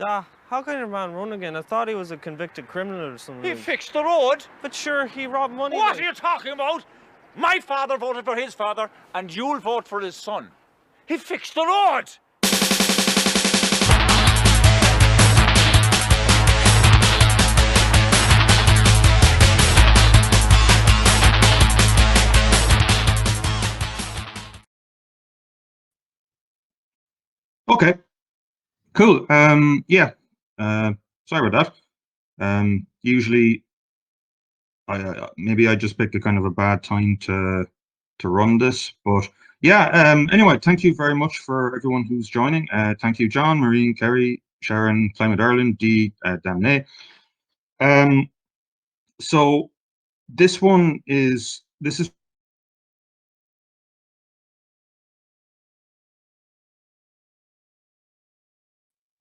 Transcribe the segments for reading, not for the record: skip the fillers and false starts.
How can your man run again? I thought he was a convicted criminal or something. He fixed the road. But sure, he robbed money. What are you talking about? My father voted for his father, and you'll vote for his son. He fixed the road. Okay, cool. Yeah. Sorry about that. Usually, maybe I just picked a kind of a bad time to run this, but yeah. Anyway, thank you very much for everyone who's joining. Thank you, John, Maureen, Kerry, Sharon, Climate Ireland, Dee, Damnay. So this is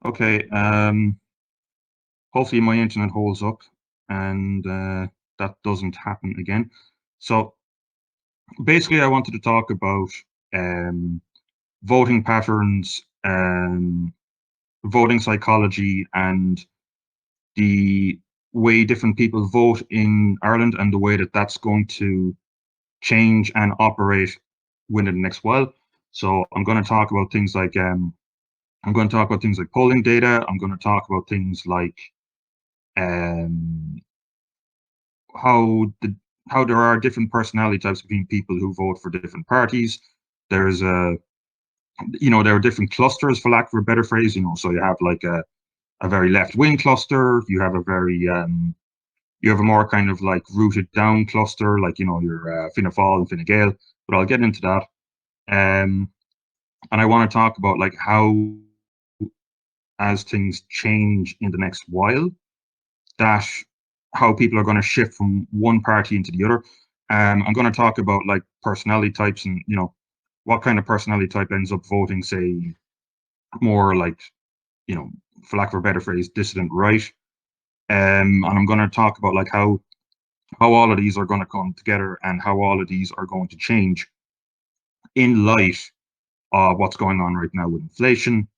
okay. Hopefully my internet holds up and that doesn't happen again. So basically, I wanted to talk about voting patterns, voting psychology, and the way different people vote in Ireland, and the way that that's going to change and operate within the next while. So I'm going to talk about things like polling data. I'm going to talk about things like how there are different personality types between people who vote for different parties. There's there are different clusters, for lack of a better phrase. So you have like a very left-wing cluster. You have a more kind of like rooted down cluster, like your Fianna Fáil and Fine Gael. But I'll get into that. And I want to talk about like how, as things change in the next while, that how people are going to shift from one party into the other. I'm going to talk about like personality types, and what kind of personality type ends up voting, say, more like, for lack of a better phrase, dissident right. And I'm going to talk about like how all of these are going to come together, and how all of these are going to change in light of what's going on right now with inflation,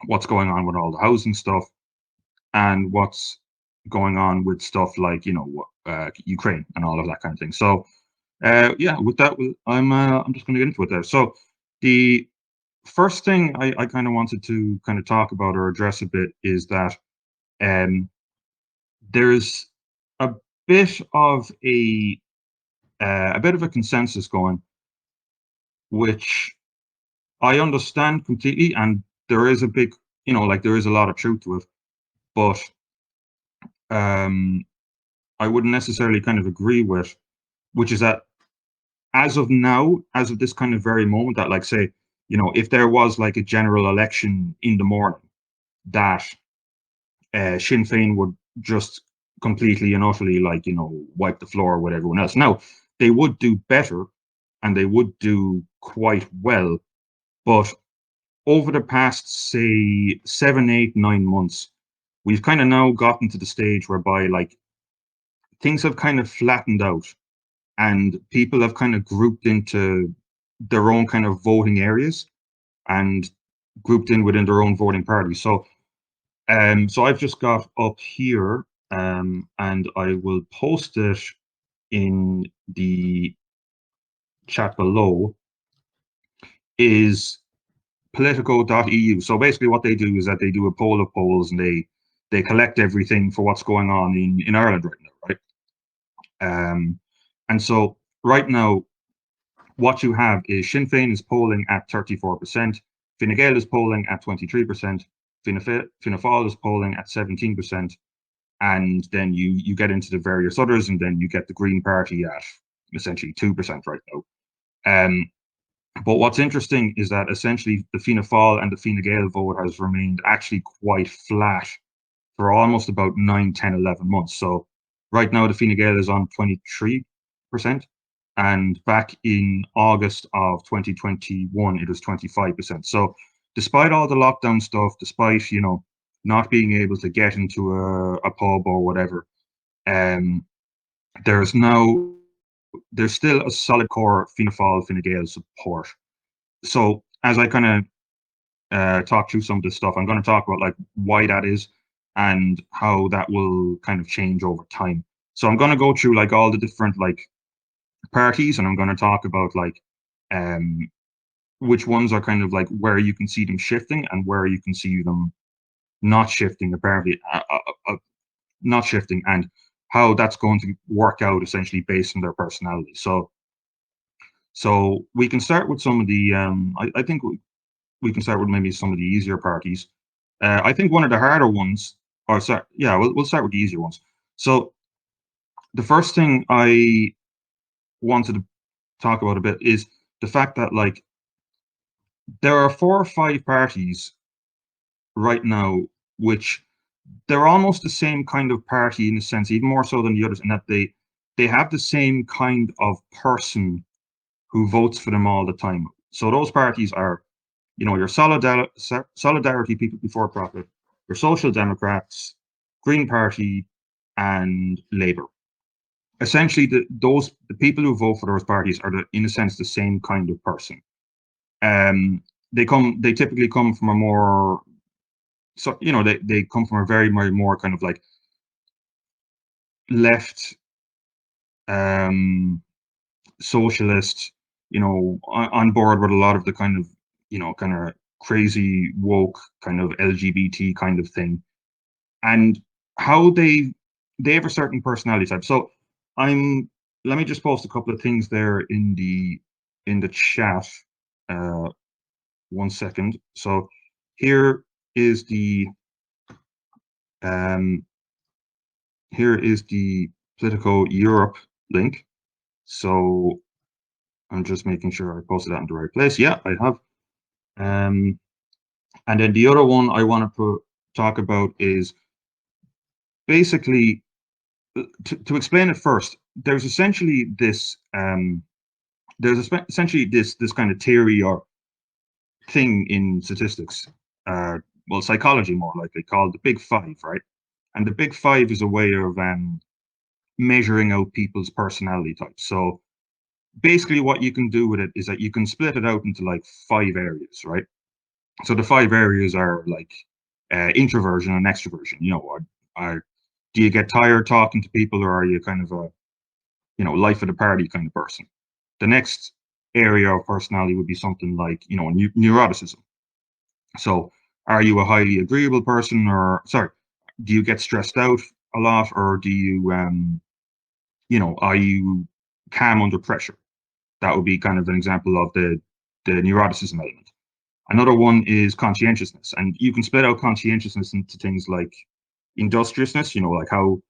what's going on with all the housing stuff, and what's going on with stuff like Ukraine and all of that kind of thing. So yeah, with that, I'm just going to get into it there. So the first thing I kind of wanted to kind of talk about or address a bit is that there's a bit of a consensus going, which I understand completely, and there is a big, there is a lot of truth to it, but I wouldn't necessarily kind of agree with, which is that as of now, as of this kind of very moment, that like, say, if there was like a general election in the morning, that Sinn Féin would just completely and utterly like, wipe the floor with everyone else. Now, they would do better, and they would do quite well, but over the past, say, 7, 8, 9 months, we've kind of now gotten to the stage whereby like things have kind of flattened out, and people have kind of grouped into their own kind of voting areas and grouped in within their own voting party. So I've just got up here, and I will post it in the chat below, is Politico.eu. So basically what they do is that they do a poll of polls, and they collect everything for what's going on in Ireland right now, right? And so right now, what you have is Sinn Féin is polling at 34%, Fine Gael is polling at 23%, Fianna Fáil is polling at 17%, and then you get into the various others, and then you get the Green Party at essentially 2% right now. But what's interesting is that essentially the Fianna Fáil and the Fine Gael vote has remained actually quite flat for almost about 9, 10, 11 months. So right now the Fine Gael is on 23%, and back in August of 2021 it was 25%. So despite all the lockdown stuff, despite not being able to get into a pub or whatever, there's still a solid core Fianna Fáil, Fine Gael support. So as I kind of talk through some of this stuff. I'm going to talk about like why that is and how that will kind of change over time. So I'm going to go through like all the different like parties, and I'm going to talk about like um which ones are kind of like where you can see them shifting and where you can see them not shifting, apparently not shifting, and how that's going to work out essentially based on their personality. So we can start with some of the I think we can start with maybe some of the easier parties. I think one of the harder ones, or sorry, yeah, we'll start with the easier ones. So the first thing I wanted to talk about a bit is the fact that like there are 4 or 5 parties right now which they're almost the same kind of party in a sense, even more so than the others, in that they have the same kind of person who votes for them all the time. So those parties are, you know, your Solidarity People Before Profit, your Social Democrats, Green Party, and Labour. Essentially, the people who vote for those parties are, in a sense, the same kind of person. They typically come from a more, so you know, they come from a very more kind of like left, um, socialist, you know, on board with a lot of the kind of, you know, kind of crazy woke kind of LGBT kind of thing, and how they have a certain personality type. So I'm let me just post a couple of things there in the chat. Uh, 1 second. So here is the um, here is the Politico Europe link. So I'm just making sure I posted that in the right place. Yeah, I have. Um, and then the other one I want to talk about is basically to explain it first. There's essentially this this kind of theory or thing in statistics, well, psychology more likely, called the Big Five, right? And the Big Five is a way of measuring out people's personality types. So basically, what you can do with it is that you can split it out into like 5 areas, right? So the 5 areas are like introversion and extroversion. You know, do you get tired talking to people, or are you kind of a, you know, life of the party kind of person? The next area of personality would be something like, you know, neuroticism. So are you a highly agreeable person, or sorry, do you get stressed out a lot, or do you you know, are you calm under pressure? That would be kind of an example of the neuroticism element. Another one is conscientiousness, and you can split out conscientiousness into things like industriousness, you know, like how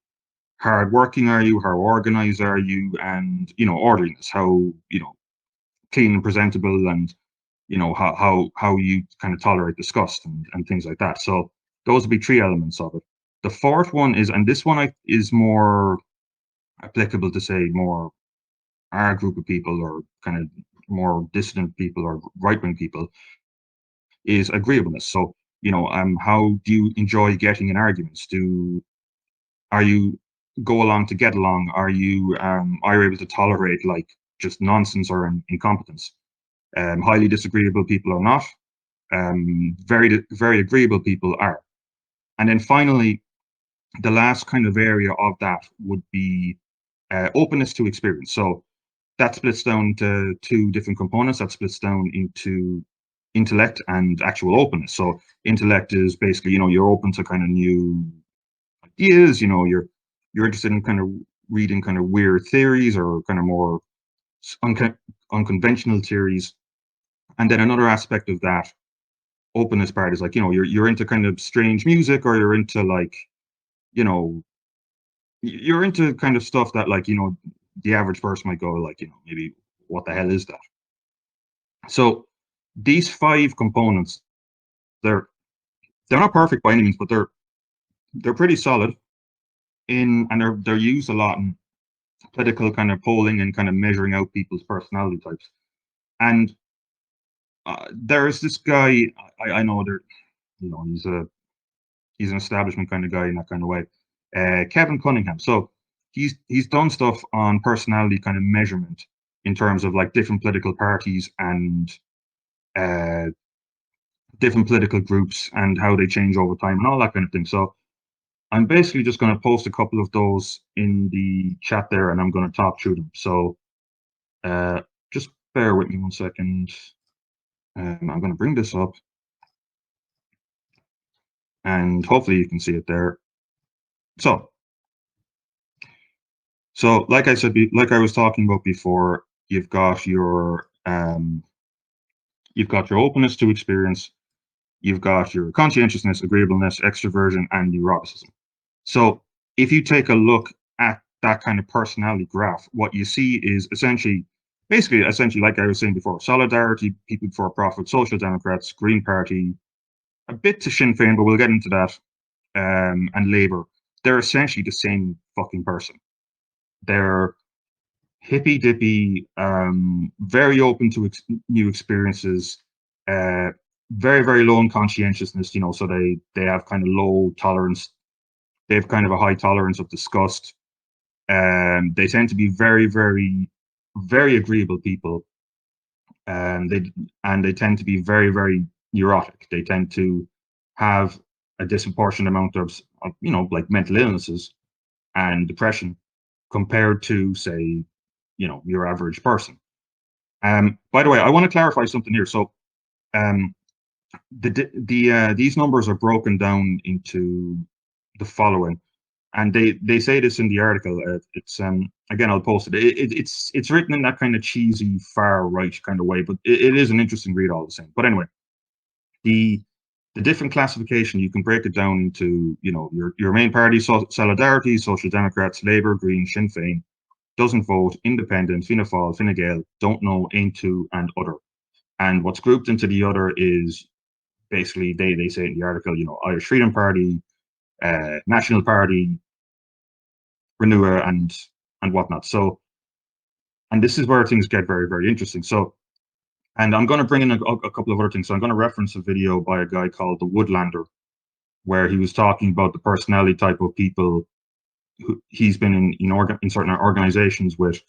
hardworking are you, how organized are you, and, you know, orderliness, how, you know, clean and presentable, and, you know, how you kind of tolerate disgust and things like that. So those would be 3 elements of it. The fourth one is, and this one is more applicable to say more our group of people, or kind of more dissident people or right wing people, is agreeableness. So, you know, how do you enjoy getting in arguments? Are you go along to get along? Are you able to tolerate like just nonsense or incompetence? Highly disagreeable people are not. Very agreeable people are. And then finally, the last kind of area of that would be openness to experience. So that splits down into 2 different components. That splits down into intellect and actual openness. So intellect is basically, you know, you're open to kind of new ideas. You know, you're interested in kind of reading kind of weird theories, or kind of more unconventional theories. And then another aspect of that openness part is like, you know, you're into kind of strange music, or you're into like, you know, you're into kind of stuff that, like, you know, the average person might go like, you know, maybe what the hell is that? So these 5 components, they're they're not perfect by any means, but they're pretty solid and they're used a lot in political kind of polling and kind of measuring out people's personality types. And there's this guy, I know there, you know, he's an establishment kind of guy in that kind of way, Kevin Cunningham. So he's done stuff on personality kind of measurement in terms of like different political parties and uh, different political groups and how they change over time and all that kind of thing. So I'm basically just going to post a couple of those in the chat there, and I'm going to talk through them. So just bear with me 1 second. I'm going to bring this up, and hopefully you can see it there. So like I said, like I was talking about before, you've got your openness to experience, you've got your conscientiousness, agreeableness, extroversion, and neuroticism. So if you take a look at that kind of personality graph, what you see is essentially, like I was saying before, Solidarity, People Before Profit, Social Democrats, Green Party, a bit to Sinn Féin, but we'll get into that, and Labour. They're essentially the same fucking person. They're hippy dippy, very open to new experiences, very, very low in conscientiousness, so they have kind of low tolerance. They have kind of a high tolerance of disgust. They tend to be very, very, very agreeable people. They tend to be very, very neurotic. They tend to have a disproportionate amount of like mental illnesses and depression compared to, say, your average person. By the way, I want to clarify something here. So these numbers are broken down into the following, and they say this in the article. It's again, I'll post it. It's written in that kind of cheesy far right kind of way, but it is an interesting read all the same. But anyway, the different classification, you can break it down into your main party: Solidarity, Social Democrats, Labour, Green, Sinn Féin, doesn't vote, independent, Fianna Fáil, Fine Gael, don't know, ain't to, and other. And what's grouped into the other is basically, they say in the article, Irish Freedom Party, National Party, Renewa, and whatnot. So, and this is where things get very, very interesting. So, and I'm going to bring in a couple of other things. So I'm going to reference a video by a guy called The Woodlander, where he was talking about the personality type of people who he's been in certain organizations with,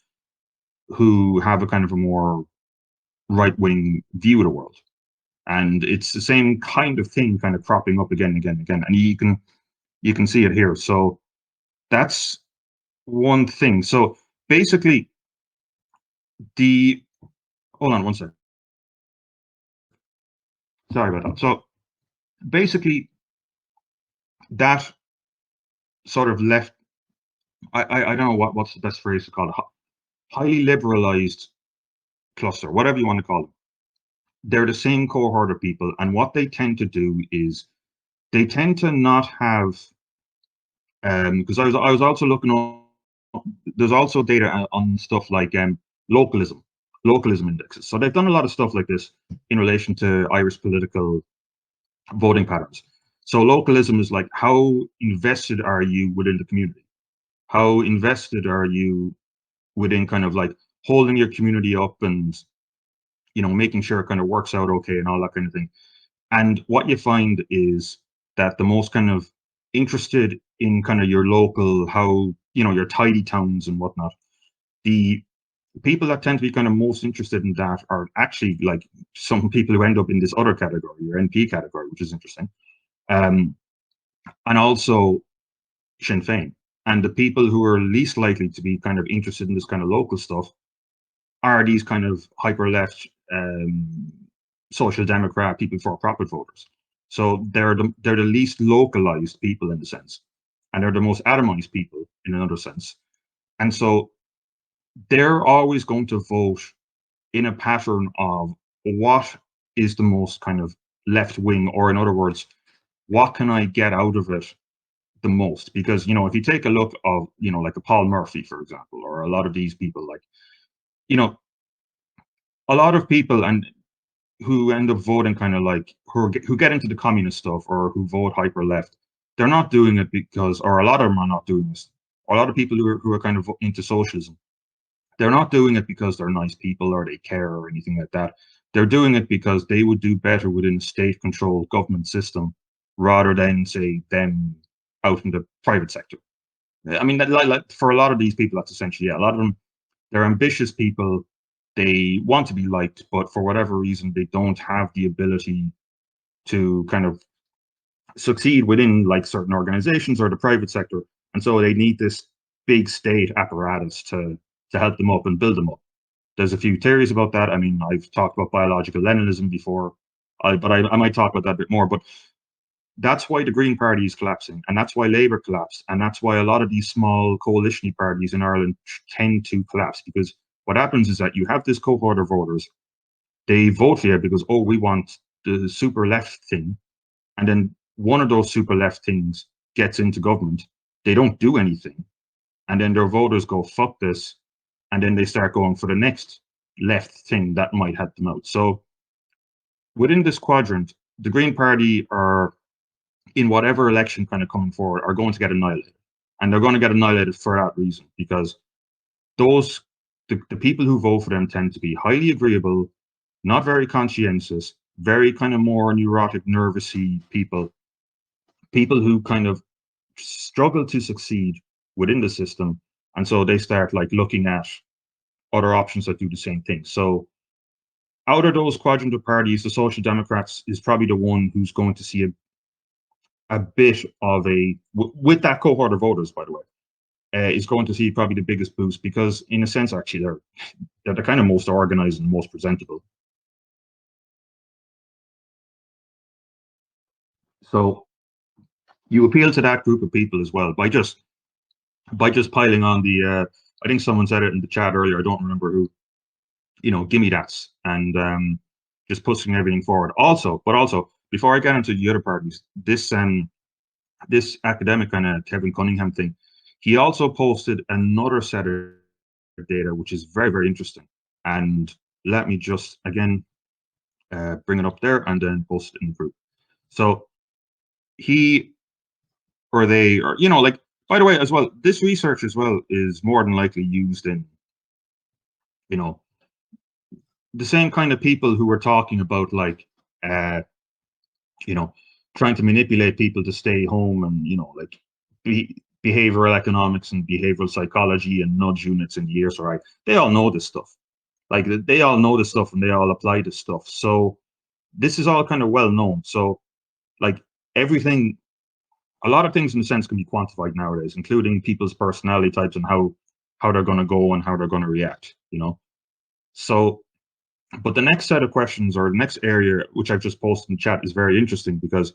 who have a kind of a more right-wing view of the world. And it's the same kind of thing kind of cropping up again and again and again. And you can see it here. So that's one thing. So basically, hold on 1 second. Sorry about that. So basically, that sort of left, I don't know what's the best phrase to call it, highly liberalized cluster, whatever you want to call them. They're the same cohort of people, and what they tend to do is they tend to not have, because I was also looking up, there's also data on stuff like localism indexes. So they've done a lot of stuff like this in relation to Irish political voting patterns. So localism is like, how invested are you within the community? How invested are you within kind of like holding your community up and making sure it kind of works out okay and all that kind of thing. And what you find is that the most kind of interested in kind of your local, how, your tidy towns and whatnot, the people that tend to be kind of most interested in that are actually like some people who end up in this other category, your NP category, which is interesting. And also Sinn Féin. And the people who are least likely to be kind of interested in this kind of local stuff are these kind of hyper left, Social Democrat, People Before Profit voters. So they're the least localized people in a sense, and they're the most atomized people in another sense. And so they're always going to vote in a pattern of what is the most kind of left wing, or in other words, what can I get out of it the most? Because if you take a look of like a Paul Murphy, for example, or a lot of these people, like a lot of people and who end up voting kind of like who get into the communist stuff or who vote hyper left, they're not doing it because, or a lot of them are not doing this. A lot of people who are kind of into socialism, they're not doing it because they're nice people or they care or anything like that. They're doing it because they would do better within a state-controlled government system rather than, say, them out in the private sector. I mean, like for a lot of these people, that's essentially, a lot of them, they're ambitious people. They want to be liked, but for whatever reason, they don't have the ability to kind of succeed within like certain organizations or the private sector, and so they need this big state apparatus to help them up and build them up. There's a few theories about that. I mean, I've talked about biological Leninism before, but I might talk about that a bit more. But that's why the Green Party is collapsing, and that's why Labour collapsed, and that's why a lot of these small coalition parties in Ireland tend to collapse, because what happens is that you have this cohort of voters, they vote for you because, oh, we want the super left thing, and then one of those super left things gets into government, they don't do anything, and then their voters go, fuck this, and then they start going for the next left thing that might help them out. So within this quadrant, the Green Party are, in whatever election kind of coming forward, are going to get annihilated. And they're going to get annihilated for that reason, because the people who vote for them tend to be highly agreeable, not very conscientious, very kind of more neurotic, nervousy people who kind of struggle to succeed within the system. And so they start like looking at other options that do the same thing. So out of those quadrant of parties, the Social Democrats is probably the one who's going to see a bit of with that cohort of voters, by the way, is going to see probably the biggest boost, because in a sense, actually, they're the kind of most organized and most presentable. So you appeal to that group of people as well by just piling on the. I think someone said it in the chat earlier. I don't remember who. Gimme that's, and just pushing everything forward. Also, before I get into the other parties, this academic kind of Kevin Cunningham thing, he also posted another set of data, which is very, very interesting. And let me just again bring it up there and then post it in the group. So he or they, or like, by the way, as well, this research as well is more than likely used in, the same kind of people who were talking about like, trying to manipulate people to stay home, and like behavioral economics and behavioral psychology and nudge units in the ESRI. They all know this stuff. Like they all know this stuff and they all apply this stuff. So this is all kind of well known. So like everything, a lot of things in a sense can be quantified nowadays, including people's personality types and how they're going to go and how they're going to react. So. But the next set of questions, or the next area, which I've just posted in the chat, is very interesting, because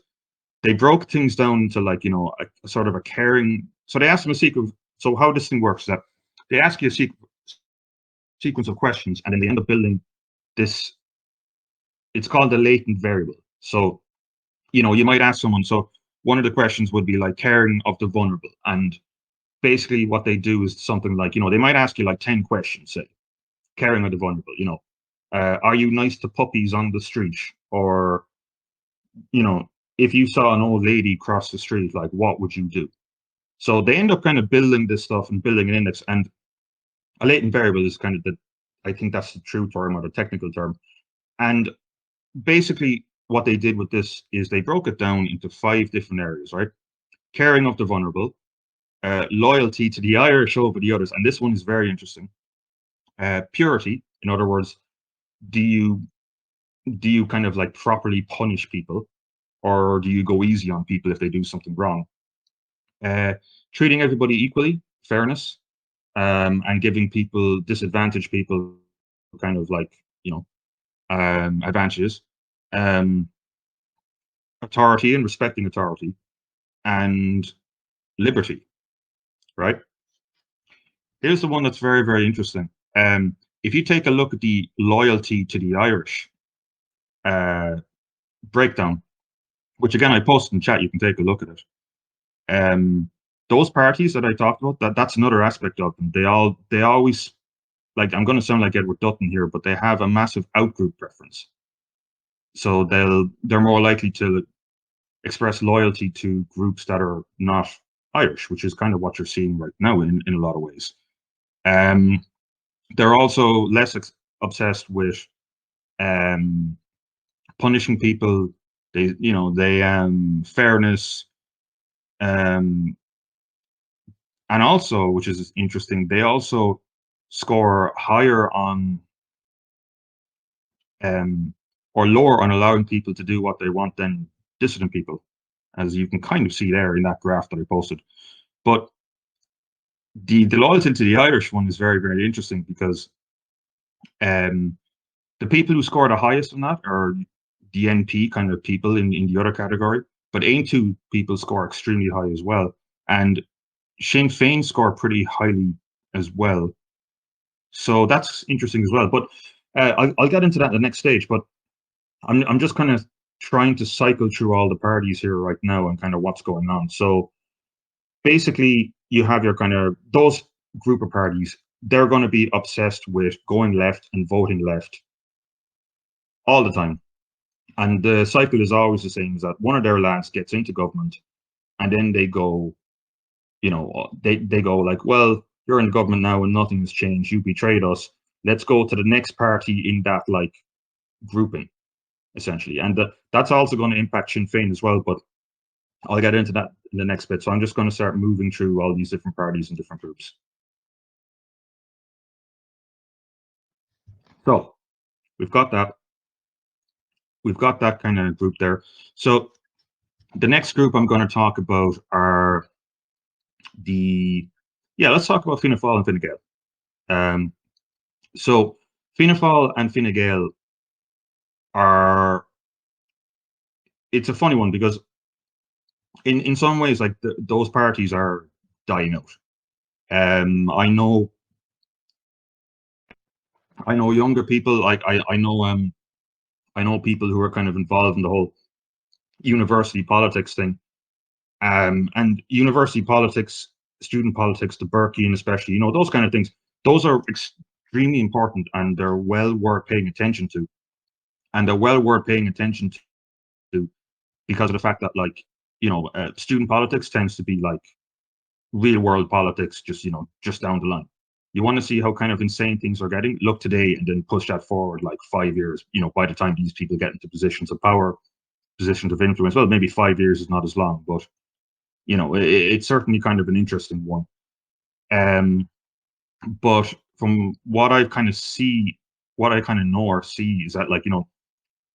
they broke things down into like, a sort of a caring. So they asked them a sequence. So how this thing works is that they ask you a sequence of questions, and then they end up building this. It's called the latent variable. So, you might ask someone. So one of the questions would be like caring of the vulnerable. And basically what they do is something like, they might ask you like 10 questions, say, caring of the vulnerable, are you nice to puppies on the street? Or, if you saw an old lady cross the street, like, what would you do? So they end up kind of building this stuff and building an index. And a latent variable is kind of I think that's the true term or the technical term. And basically what they did with this is they broke it down into 5 different areas, right? Caring of the vulnerable, loyalty to the Irish over the others. And this one is very interesting. Purity, in other words, do you kind of like properly punish people, or do you go easy on people if they do something wrong? Treating everybody equally, fairness, and giving disadvantaged people kind of like, advantages, authority and respecting authority, and liberty, right? Here's the one that's very, very interesting. If you take a look at the loyalty to the Irish breakdown, which again I posted in chat, you can take a look at it. Those parties that I talked about, that's another aspect of them. They always, like, I'm going to sound like Edward Dutton here, but they have a massive outgroup preference. So they're more likely to express loyalty to groups that are not Irish, which is kind of what you're seeing right now in a lot of ways. They're also less obsessed with punishing people. They fairness, and also, which is interesting, they also score higher on or lower on allowing people to do what they want than dissident people, as you can kind of see there in that graph that I posted. But the loyalty to the Irish one is very, very interesting because the people who score the highest on that are the NP kind of people in the other category, but Aontú people score extremely high as well. And Sinn Féin score pretty highly as well. So that's interesting as well. But I'll get into that in the next stage. But I'm just kind of trying to cycle through all the parties here right now and kind of what's going on. So basically, you have your kind of those group of parties. They're going to be obsessed with going left and voting left all the time. And the cycle is always the same, is that one of their lads gets into government and then they go, they go like, well, you're in government now and nothing has changed. You betrayed us. Let's go to the next party in that like grouping, essentially. And that's also going to impact Sinn Féin as well, but I'll get into that in the next bit. So I'm just going to start moving through all these different parties and different groups. So we've got that. We've got that kind of group there. So the next group I'm going to talk about are let's talk about Fianna Fáil and Fine Gael. So Fianna Fáil and Fine Gael it's a funny one because in some ways, like those parties are dying out. I know younger people, like I know people who are kind of involved in the whole university politics thing. And university politics, student politics, the Burkean especially, those kind of things, those are extremely important and they're well worth paying attention to. And they're well worth paying attention to because of the fact that, like, student politics tends to be like real world politics, just down the line. You want to see how kind of insane things are getting, look today and then push that forward like 5 years, by the time these people get into positions of power, positions of influence. Well, maybe 5 years is not as long, but it's certainly kind of an interesting one. But from what I kind of know or see is that, like,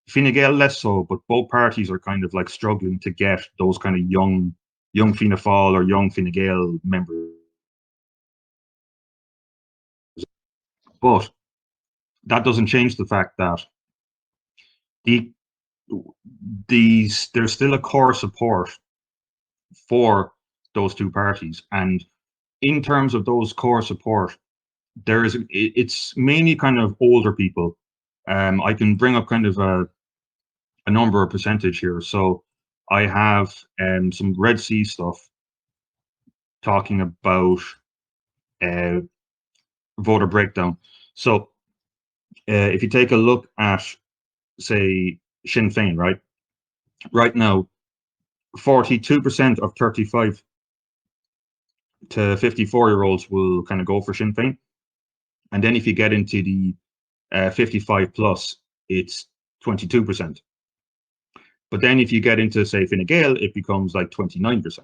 Fine Gael less so, but both parties are kind of like struggling to get those kind of young Fianna Fáil or young Fine Gael members. But that doesn't change the fact that there's still a core support for those two parties. And in terms of those core support, it's mainly kind of older people. I can bring up kind of a number or percentage here. So I have some Red C stuff talking about voter breakdown. So if you take a look at, say, Sinn Féin, right now, 42% of 35 to 54-year-olds will kind of go for Sinn Féin. And then if you get into the 55 plus, it's 22%. But then if you get into, say, Fine Gael, it becomes like 29%.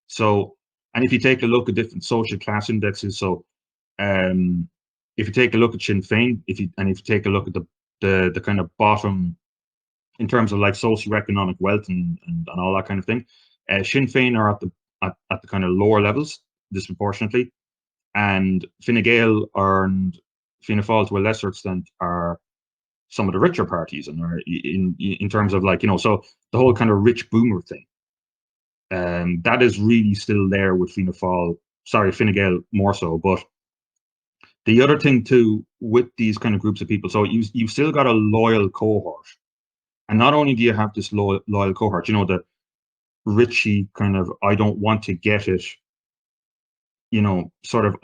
So, and if you take a look at different social class indexes, so if you take a look at Sinn Féin, if you take a look at the kind of bottom in terms of like socioeconomic wealth and all that kind of thing, Sinn Féin are at the kind of lower levels disproportionately, and Fine Gael and Fianna Fáil to a lesser extent are some of the richer parties, and are in terms of, like, so the whole kind of rich boomer thing, that is really still there with Fine Gael more so. But the other thing too with these kind of groups of people, so you've still got a loyal cohort, and not only do you have this loyal cohort, the richy kind of, I don't want to get it, sort of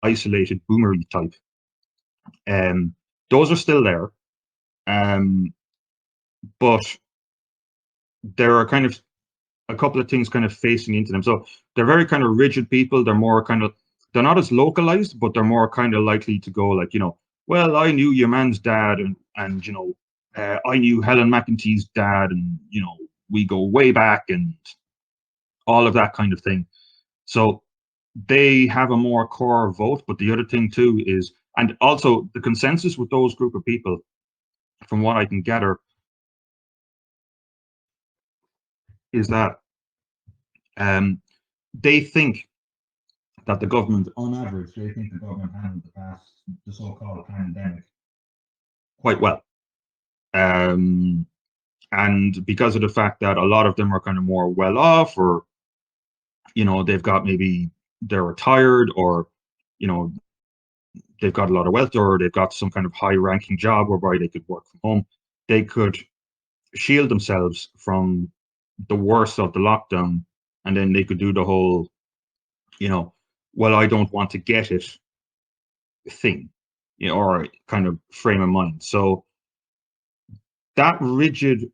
isolated boomery type. Those are still there, but there are kind of a couple of things kind of facing into them. So they're very kind of rigid people. They're more kind of, they're not as localized, but they're more kind of likely to go like, well, I knew your man's dad, and I knew Helen McEntee's dad, and we go way back, and all of that kind of thing. So they have a more core vote. But the other thing too is, and also the consensus with those group of people from what I can gather, is that they think that the government, on average, they think the government handled the so-called pandemic quite well. And because of the fact that a lot of them are kind of more well off, or they've got, maybe they're retired, or you know they've got a lot of wealth, or they've got some kind of high-ranking job whereby they could work from home, they could shield themselves from the worst of the lockdown, and then they could do the whole, well, I don't want to get it thing, or kind of frame of mind. So that rigid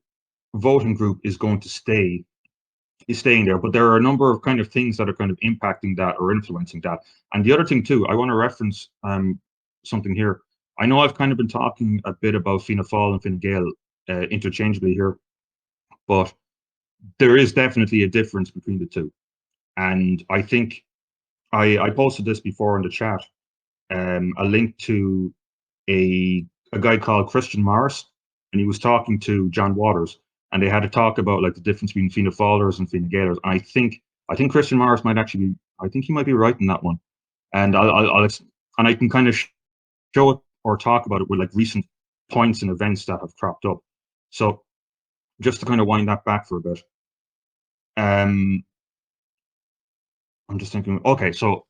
voting group is staying there, but there are a number of kind of things that are kind of impacting that or influencing that. And the other thing too, I want to reference something here. I know I've kind of been talking a bit about Fianna Fáil and Fine Gael interchangeably here, but there is definitely a difference between the two. And I think I posted this before in the chat, a link to a guy called Christian Morris, and he was talking to John Waters, and they had to talk about like the difference between Fianna Fáilers and Fine Gaelers. And I think Christian Morris might actually be, I think he might be right in that one. And I can kind of show it or talk about it with like recent points and events that have cropped up. So just to kind of wind that back for a bit. I'm just thinking, okay, so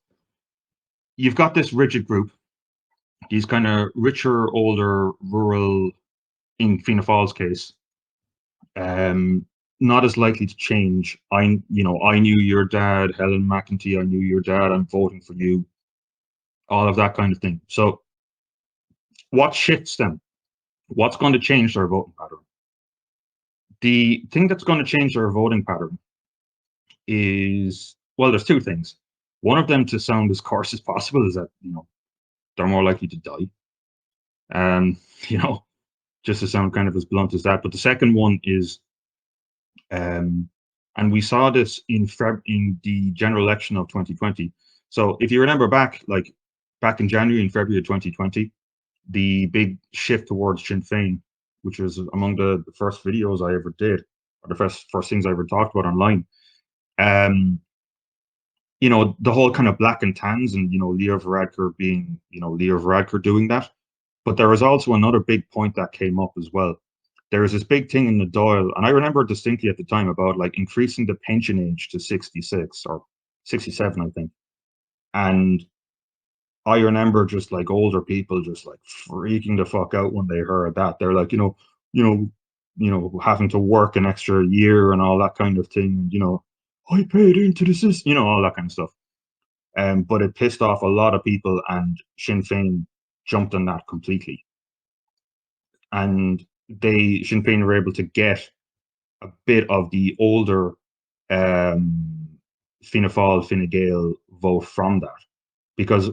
you've got this rigid group, these kind of richer, older, rural, in Fianna Fáil's case, not as likely to change. I knew your dad, Helen McEntee, I knew your dad, I'm voting for you, all of that kind of thing. So what shifts them? What's going to change their voting pattern? The thing that's going to change their voting pattern is, well, there's two things. One of them, to sound as coarse as possible, is that they're more likely to die. Just to sound kind of as blunt as that. But the second one is, and we saw this in the general election of 2020. So if you remember back in January and February of 2020, the big shift towards Sinn Féin, which was among the first videos I ever did, or the first things I ever talked about online. The whole kind of black and tans, and Leo Varadkar being Leo Varadkar doing that. But there was also another big point that came up as well. There was this big thing in the Dáil, and I remember distinctly at the time, about like increasing the pension age to 66 or 67, I think. And I remember just like older people just like freaking the fuck out when they heard that. They're like, having to work an extra year and all that kind of thing. I paid into the system, all that kind of stuff. But it pissed off a lot of people, and Sinn Féin jumped on that completely. And Sinn Féin were able to get a bit of the older Fianna Fáil, Fine Gael vote from that, because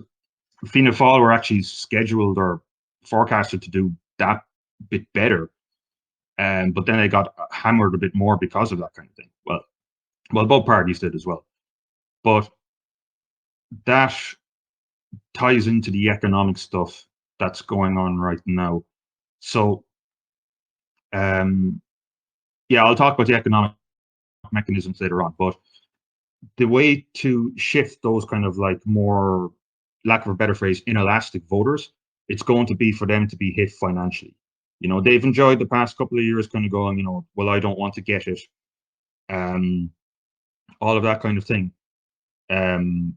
Fianna Fáil were actually scheduled or forecasted to do that bit better, but then they got hammered a bit more because of that kind of thing. Well, both parties did as well, but that ties into the economic stuff that's going on right now. So, I'll talk about the economic mechanisms later on, but the way to shift those kind of like more, lack of a better phrase, inelastic voters, it's going to be for them to be hit financially. They've enjoyed the past couple of years kind of going, well, I don't want to get it, all of that kind of thing.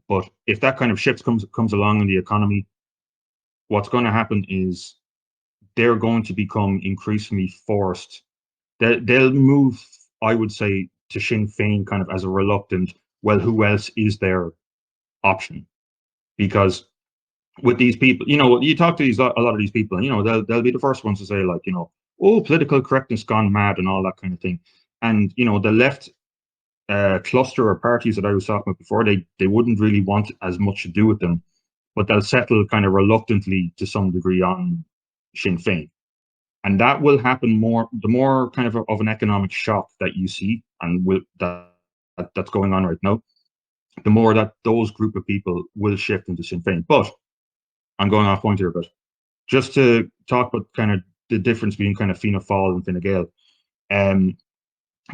But if that kind of shift comes along in the economy, what's going to happen is they're going to become increasingly forced. They'll move, I would say, to Sinn Féin kind of as a reluctant, well, who else is their option? Because with these people, you talk to a lot of these people, and they'll be the first ones to say, like, oh, political correctness gone mad and all that kind of thing. And the left cluster or parties that I was talking about before, they wouldn't really want as much to do with them, but they'll settle kind of reluctantly to some degree on Sinn Féin. And that will happen the more kind of an economic shock that you see, and that's going on right now, the more that those group of people will shift into Sinn Féin. But I'm going off point here, but just to talk about kind of the difference between kind of Fianna Fáil and Fine Gael.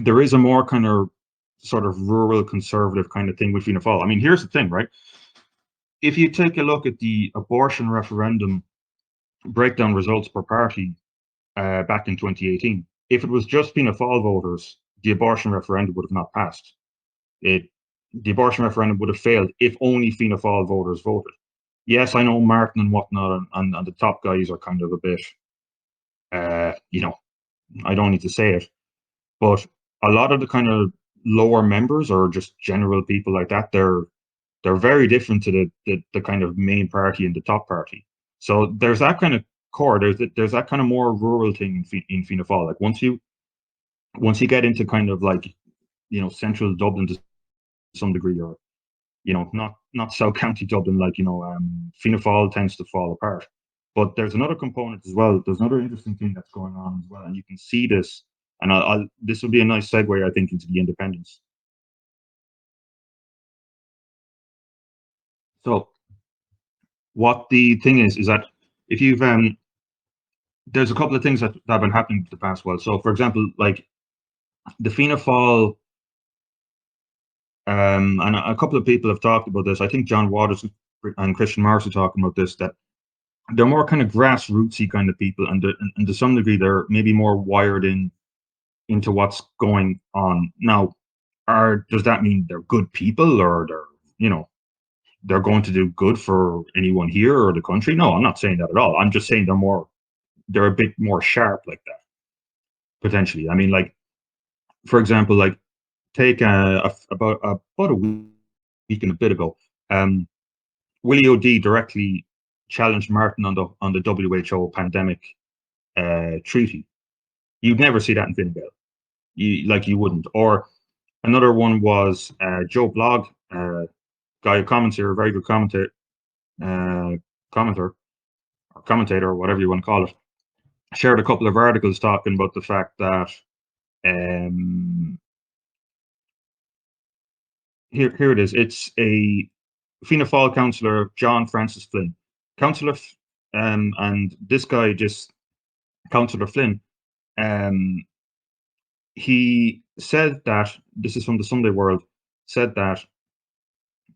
There is a more kind of sort of rural conservative kind of thing with Fianna Fáil. I mean, here's the thing, right? If you take a look at the abortion referendum breakdown results per party back in 2018, if it was just Fianna Fáil voters, the abortion referendum would have not passed. The abortion referendum would have failed if only Fianna Fáil voters voted. Yes, I know Martin and whatnot, and the top guys are kind of a bit, I don't need to say it, but a lot of the kind of lower members or just general people like that, they're very different to the kind of main party and the top party. So there's that kind of core. There's that kind of more rural thing in Fianna Fáil. Like once you get into kind of like central Dublin to some degree, or not South County Dublin, like Fianna Fáil tends to fall apart. But there's another component as well. There's another interesting thing that's going on as well, and you can see this. And this will be a nice segue, I think, into the independents. So what the thing is that if you've there's a couple of things that have been happening the past while. So for example, like the Fianna Fáil, and a couple of people have talked about this. I think John Waters and Christian Morris are talking about this, that they're more kind of grassrootsy kind of people, and to some degree they're maybe more wired into what's going on now. Does that mean they're good people, or they're going to do good for anyone here or the country? No, I'm not saying that at all. I'm just saying they're a bit more sharp like that, potentially. I mean, like, for example, like take about a week and a bit ago, Willie O'D directly challenged Martin on the WHO pandemic treaty. You'd never see that in Fine Gael. You wouldn't. Or another one was Joe Blogg, guy who comments here, a very good commentator, or whatever you want to call it, shared a couple of articles talking about the fact that here it is. It's a Fianna Fáil councillor, John Francis Flynn, councillor, and this guy, Councillor Flynn, he said that, this is from the Sunday World, said that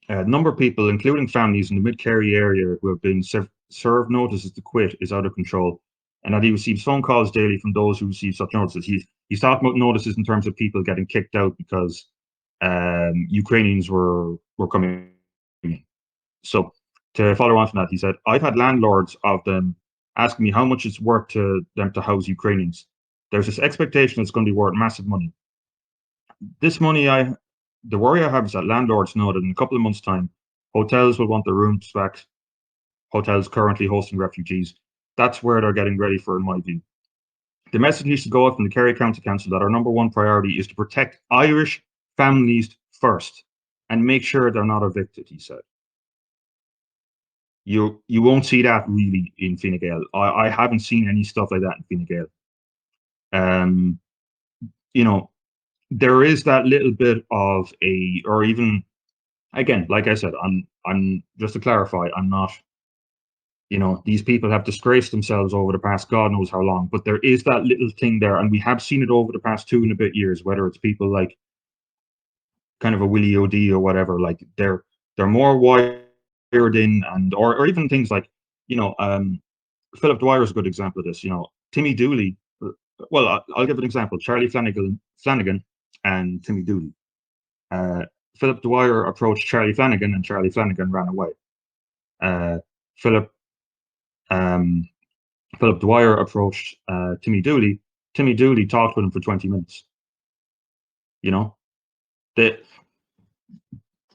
a number of people, including families in the Mid-Kerry area who have been served notices to quit, is out of control, and that he receives phone calls daily from those who receive such notices. He's talking about notices in terms of people getting kicked out because Ukrainians were coming in. So to follow on from that, he said, "I've had landlords of them asking me how much it's worth to them to house Ukrainians. There's this expectation it's going to be worth massive money. This money, the worry I have is that landlords know that in a couple of months' time, hotels will want their rooms back. Hotels currently hosting refugees. That's where they're getting ready for, in my view. The message needs to go out from the Kerry County Council that our number one priority is to protect Irish families first and make sure they're not evicted," he said. You won't see that really in Fine Gael. I haven't seen any stuff like that in Fine Gael. There is that little bit of or even, again, like I said, I'm just to clarify, I'm not, these people have disgraced themselves over the past God knows how long, but there is that little thing there, and we have seen it over the past 2 and a bit years, whether it's people like kind of a Willie O'D or whatever, like they're more wired in, and or even things like, Philip Dwyer is a good example of this. Timmy Dooley, well, I'll give an example. Charlie Flanagan and Timmy Dooley. Philip Dwyer approached Charlie Flanagan, and Charlie Flanagan ran away. Philip Dwyer approached Timmy Dooley. Timmy Dooley talked with him for 20 minutes.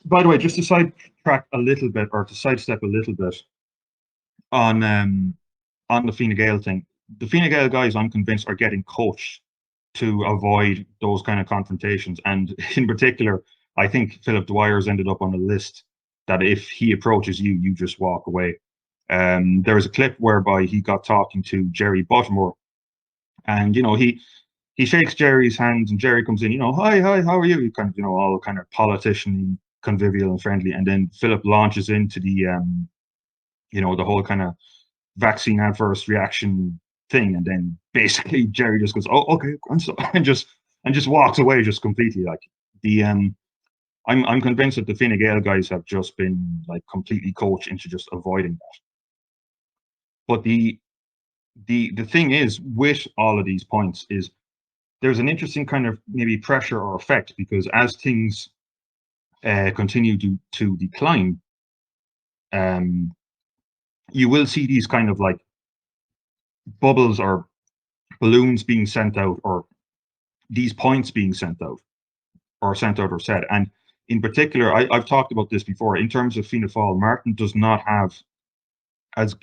By the way, just to sidetrack a little bit, or to sidestep a little bit on the Fine Gael thing, the Fine Gael guys, I'm convinced, are getting coached to avoid those kind of confrontations. And in particular, I think Philip Dwyer's ended up on a list that if he approaches you, you just walk away. There was a clip whereby he got talking to Jerry Buttermore, and he shakes Jerry's hands, and Jerry comes in, hi, how are you? You kind of, all kind of politician, convivial and friendly, and then Philip launches into the the whole kind of vaccine adverse reaction thing, and then basically Jerry just goes, "Oh, okay," and just walks away just completely. Like the I'm convinced that the Fine Gael guys have just been like completely coached into just avoiding that. But the thing is with all of these points is there's an interesting kind of maybe pressure or effect, because as things continue to decline, you will see these kind of like bubbles or balloons being sent out, or these points being sent out or said. And in particular, I've talked about this before, in terms of Fianna Fáil, Martin does not have as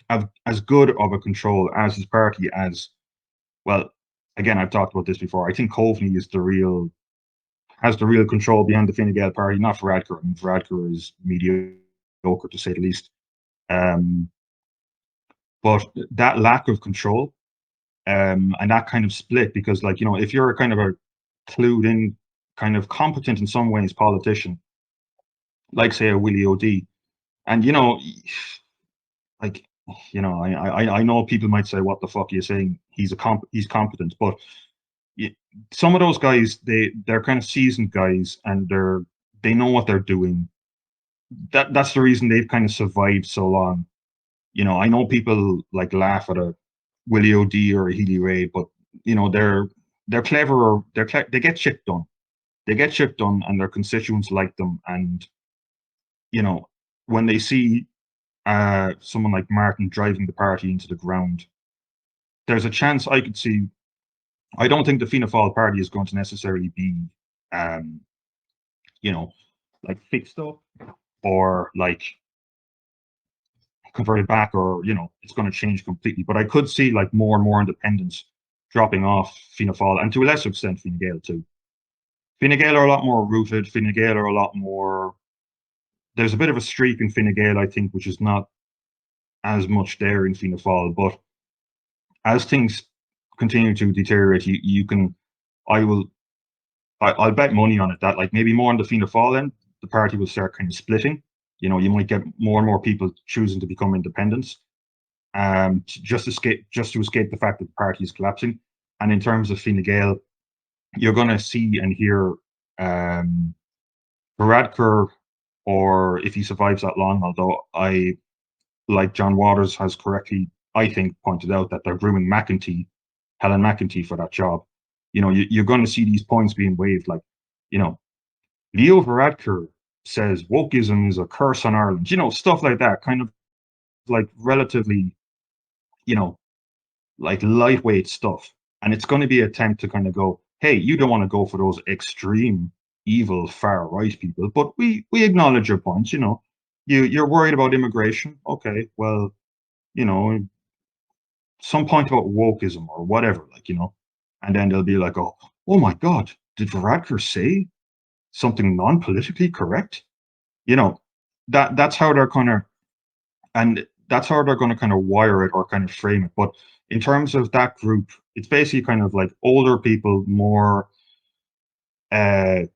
good of a control as his party as, well, again, I've talked about this before. I think Coveney has the real control behind the Fine Gael party, not Varadkar. I mean, Varadkar is mediocre to say the least. But that lack of control, and that kind of split, because like, if you're a kind of a clued in, kind of competent in some ways politician, like say a Willie O'D, and like, I know people might say, "What the fuck are you saying? He's competent," but some of those guys, they're kind of seasoned guys, and they know what they're doing. That's the reason they've kind of survived so long. I know people like laugh at a Willie O'D or a Healy Ray, but they're clever, or they get shit done. They get shit done, and their constituents like them. And when they see someone like Martin driving the party into the ground, there's a chance I could see. I don't think the Fianna Fáil party is going to necessarily be, like fixed up or like converted back, or it's going to change completely. But I could see like more and more independents dropping off Fianna Fáil, and to a lesser extent Fine Gael too. Fine Gael are a lot more rooted. Fine Gael are a lot more. There's a bit of a streak in Fine Gael, I think, which is not as much there in Fianna Fáil. But as things continue to deteriorate, I'll bet money on it that like maybe more on the Fianna Fáil end, the party will start kind of splitting. You might get more and more people choosing to become independents, just to escape the fact that the party is collapsing. And in terms of Fine Gael, you're going to see and hear Varadkar, or if he survives that long, although like John Waters has correctly, I think, pointed out, that they're grooming Helen McEntee for that job. You're going to see these points being waved, like, Leo Varadkar says wokeism is a curse on Ireland, stuff like that, kind of like relatively, like lightweight stuff. And it's going to be an attempt to kind of go, hey, you don't want to go for those extreme, evil, far right people, but we acknowledge your points. You're worried about immigration. Okay, well, some point about wokeism or whatever, like, and then they'll be like, oh my God, did Varadkar say something non-politically correct? That's how they're kind of, and that's how they're going to kind of wire it or kind of frame it. But in terms of that group, it's basically kind of like older people, more kind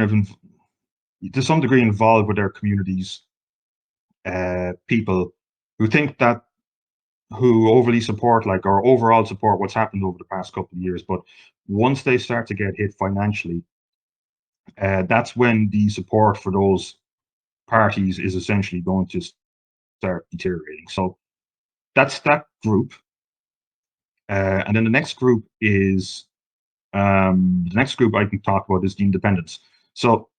of to some degree involved with their communities, people who think that, who overly support, like, or overall support what's happened over the past couple of years. But once they start to get hit financially, that's when the support for those parties is essentially going to start deteriorating. So that's that group. And then the next group is, the next group I can talk about is the independents. So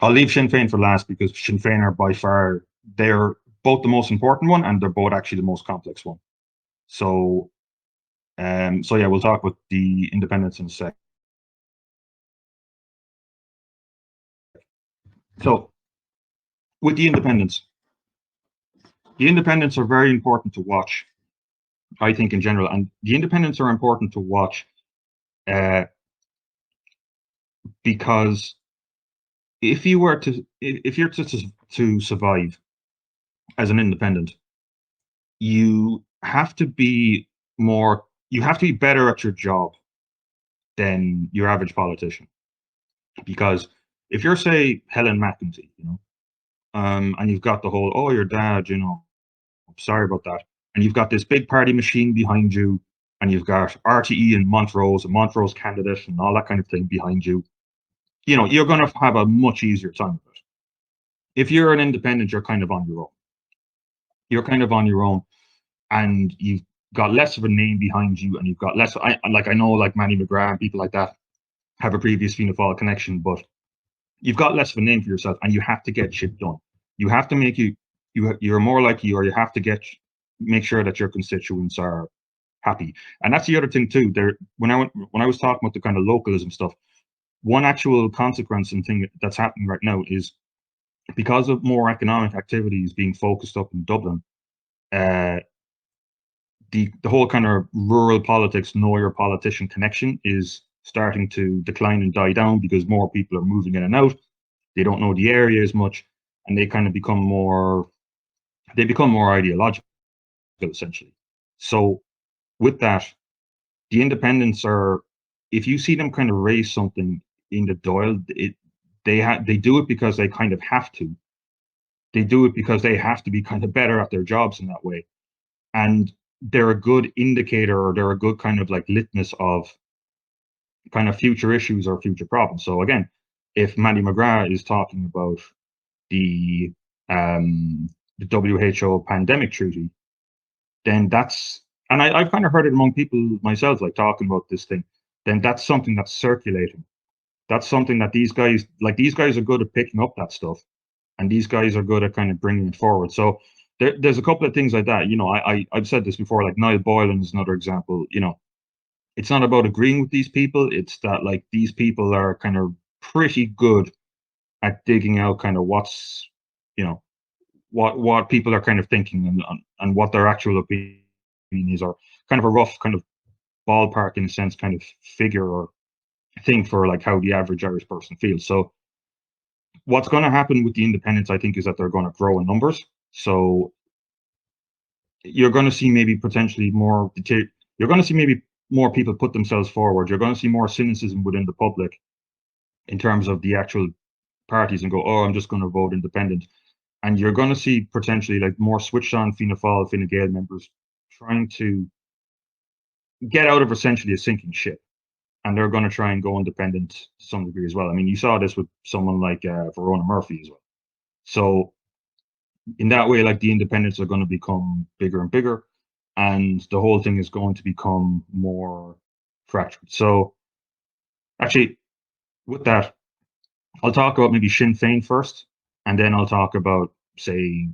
I'll leave Sinn Féin for last, because Sinn Féin are by far, they're both the most important one, and they're both actually the most complex one. So, so yeah, we'll talk about the independents in a sec. So, with the independents are very important to watch, I think, in general, and the independents are important to watch because if you're to survive as an independent, you have to be better at your job than your average politician. Because if you're, say, Helen McEntee, and you've got the whole, oh, your dad, sorry about that. and you've got this big party machine behind you, and you've got RTE and Montrose, a Montrose candidate, and all that kind of thing behind you, you're going to have a much easier time with it. If you're an independent, you're kind of on your own. You're kind of on your own, and you've got less of a name behind you, and you've got less. I know like Manny McGrath and people like that have a previous Fianna Fáil connection, but you've got less of a name for yourself, and you have to get shit done. You have to make you're more likely, or you have to make sure that your constituents are happy. And that's the other thing too. When I was talking about the kind of localism stuff, one actual consequence and thing that's happening right now is because of more economic activities being focused up in Dublin, the whole kind of rural politics, know your politician connection is starting to decline and die down because more people are moving in and out. They don't know the area as much, and they kind of become more ideological, essentially. So with that, the independents are, if you see them kind of raise something in the Dáil, they do it because they kind of have to. They do it because they have to be kind of better at their jobs in that way. And they're a good indicator, or they're a good kind of like litmus of kind of future issues or future problems. So again, if Manny McGrath is talking about the WHO pandemic treaty, then and I've kind of heard it among people myself, like talking about this thing, then that's something that's circulating. That's something that these guys are good at picking up that stuff, and these guys are good at kind of bringing it forward. So there's a couple of things like that. I've said this before, like Niall Boylan is another example. It's not about agreeing with these people. It's that like these people are kind of pretty good at digging out kind of what's, what people are kind of thinking, and what their actual opinion is, or kind of a rough kind of ballpark in a sense kind of figure or thing for like how the average Irish person feels. So what's going to happen with the independents, I think, is that they're going to grow in numbers. So you're going to see maybe potentially you're going to see maybe more people put themselves forward. You're going to see more cynicism within the public in terms of the actual parties, and go, oh, I'm just going to vote independent. And you're going to see potentially like more switched on Fianna Fáil, Fine Gael members trying to get out of essentially a sinking ship. And they're going to try and go independent to some degree as well. I mean, you saw this with someone like Verona Murphy as well. So in that way, like the independents are going to become bigger and bigger, and the whole thing is going to become more fractured. So actually, with that, I'll talk about maybe Sinn Féin first, and then I'll talk about, say,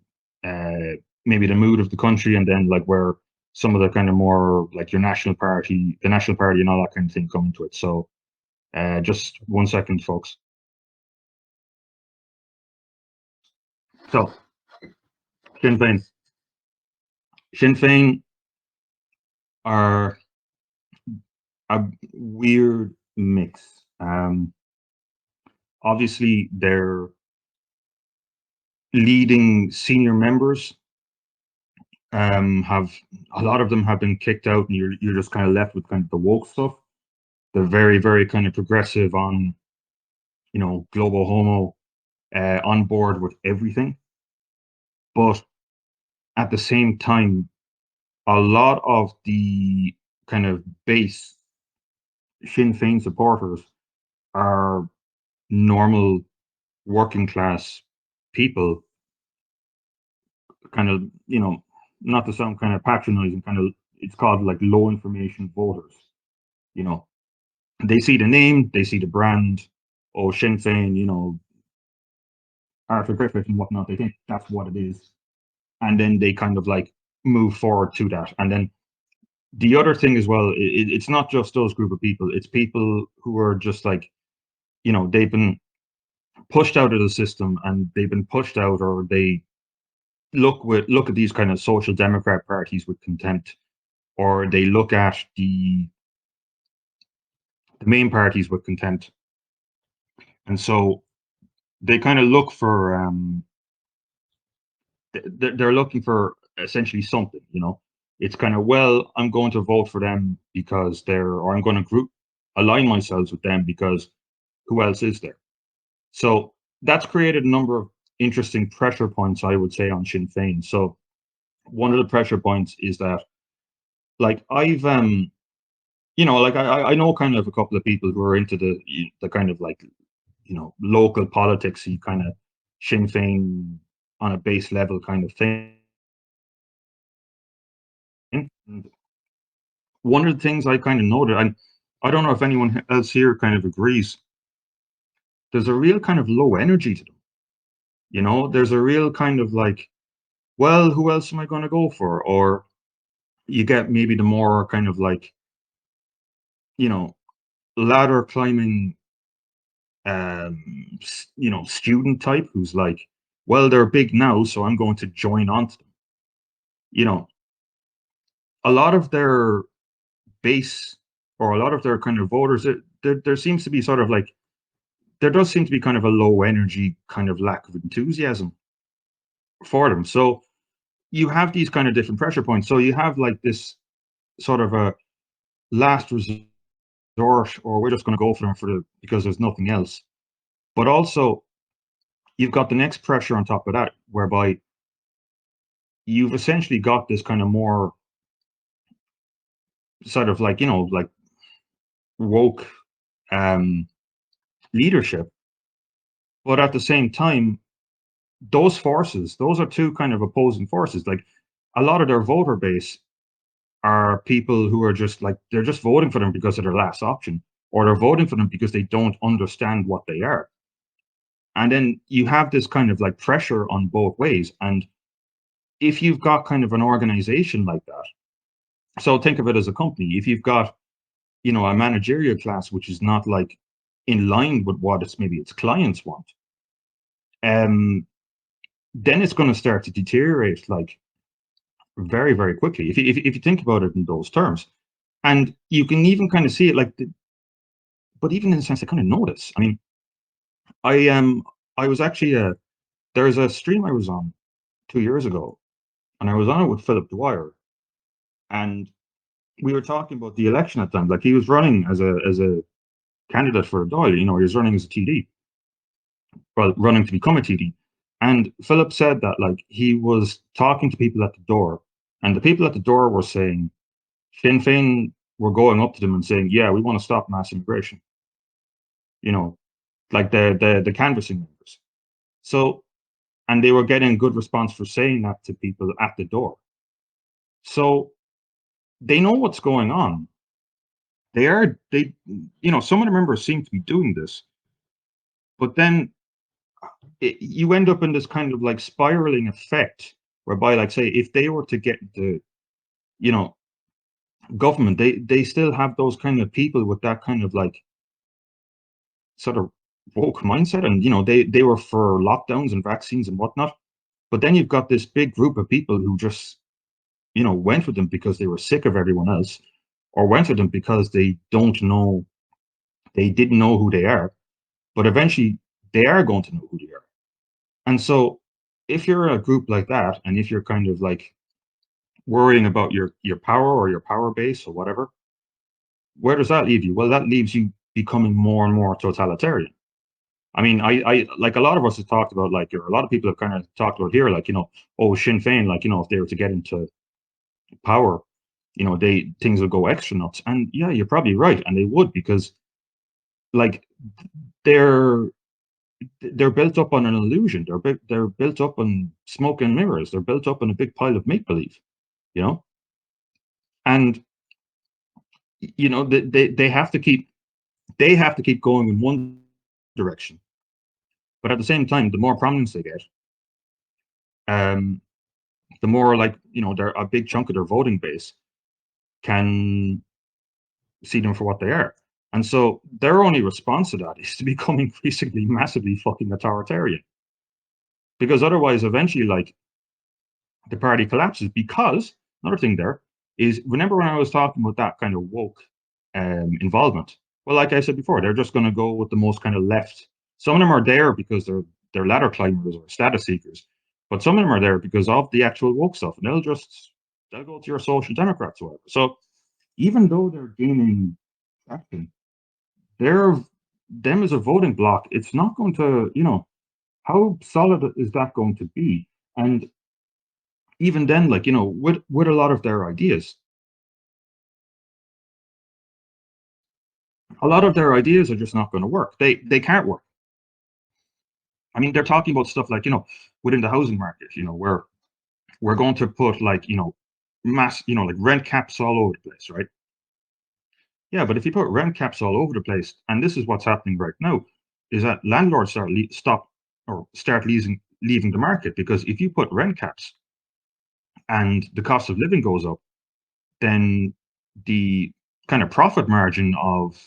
maybe the mood of the country, and then like where some of the kind of more like the National Party and all that kind of thing come into it. So just 1 second, folks. So Sinn Féin. Sinn Féin are a weird mix. Obviously, their leading senior members have, a lot of them have been kicked out, and you're just kind of left with kind of the woke stuff. They're very, very kind of progressive on, global homo, on board with everything. But at the same time, a lot of the kind of base Sinn Féin supporters are normal working class people, kind of, not to sound kind of patronizing, kind of, it's called like low information voters. They see the name, they see the brand, oh, Sinn Féin, Arthur Griffith and whatnot, they think that's what it is. And then they kind of like move forward to that. And then the other thing as well, it's not just those group of people, it's people who are just like, they've been pushed out of the system, and they've been pushed out, or they look at these kind of social democrat parties with contempt, or they look at the main parties with contempt. And so they kind of look for they're looking for essentially something, it's kind of, well, I'm going to vote for them because or I'm going to align myself with them because who else is there? So that's created a number of interesting pressure points, I would say, on Sinn Féin. So one of the pressure points is that, like, I've like I know kind of a couple of people who are into the kind of like, local politics, kind of Sinn Féin on a base level kind of thing. And one of the things I kind of noted, and I don't know if anyone else here kind of agrees, there's a real kind of low energy to them. There's a real kind of like, well, who else am I going to go for? Or you get maybe the more kind of like, you know, ladder climbing, student type who's like, well, they're big now, so I'm going to join onto them. You know, a lot of their base or a lot of their kind of voters, there seems to be sort of like, there does seem to be kind of a low energy, kind of lack of enthusiasm for them. So you have these kind of different pressure points. So you have like this sort of a last resort, or we're just going to go for them because there's nothing else. But also, you've got the next pressure on top of that, whereby you've essentially got this kind of more sort of like, like woke um, leadership. But at the same time, those are two kind of opposing forces. Like a lot of their voter base are people who are just like, they're just voting for them because of their last option, or they're voting for them because they don't understand what they are. And then you have this kind of like pressure on both ways. And if you've got kind of an organization like that, so think of it as a company. If you've got, a managerial class which is not like in line with what its clients want, um, then it's going to start to deteriorate like very, very quickly. If you think about it in those terms, and you can even kind of see it like, but even in the sense I kind of notice. I mean, I was actually there's a stream I was on 2 years ago, and I was on it with Philip Dwyer, and we were talking about the election at the time. Like he was running as a candidate for a Dáil. He was running as a TD, well, running to become a TD. And Philip said that like he was talking to people at the door, and the people at the door were saying, Sinn Féin were going up to them and saying, "Yeah, we want to stop mass immigration." You know, like the canvassing members. So, and they were getting good response for saying that to people at the door. So they know what's going on. Some of the members seem to be doing this, but then you end up in this kind of like spiraling effect whereby, like, say, if they were to get the, you know, government, they still have those kind of people with that kind of like sort of woke mindset, and they were for lockdowns and vaccines and whatnot. But then you've got this big group of people who just, went with them because they were sick of everyone else, or went with them because they didn't know who they are, but eventually they are going to know who they are. And so if you're a group like that, and if you're kind of like worrying about your power or your power base or whatever, where does that leave you? Well, that leaves you becoming more and more totalitarian. I mean, I like a lot of us have talked about, like, or a lot of people have kind of talked about here, like, oh, Sinn Féin, like, if they were to get into power, things would go extra nuts. And yeah, you're probably right, and they would, because like they're they're built up on an illusion. They're built up on smoke and mirrors. They're built up on a big pile of make believe, you know. And they have to keep going in one direction. But at the same time, the more prominence they get, um, the more, like, they're a big chunk of their voting base can see them for what they are. And so their only response to that is to become increasingly massively fucking authoritarian. Because otherwise, eventually, like, the party collapses. Because another thing there is, remember when I was talking about that kind of woke involvement? Well, like I said before, they're just going to go with the most kind of left. Some of them are there because they're ladder climbers or status seekers, but some of them are there because of the actual woke stuff, and they'll go to your social democrats or whatever. So even though they're gaining traction, they're them as a voting bloc, it's not going to, how solid is that going to be? And even then, like, with a lot of their ideas, a lot of their ideas are just not going to work. They can't work. I mean, they're talking about stuff like, within the housing market, where we're going to put like, mass, like rent caps all over the place, right? Yeah, but if you put rent caps all over the place, and this is what's happening right now, is that landlords start leaving the market, because if you put rent caps and the cost of living goes up, then the kind of profit margin of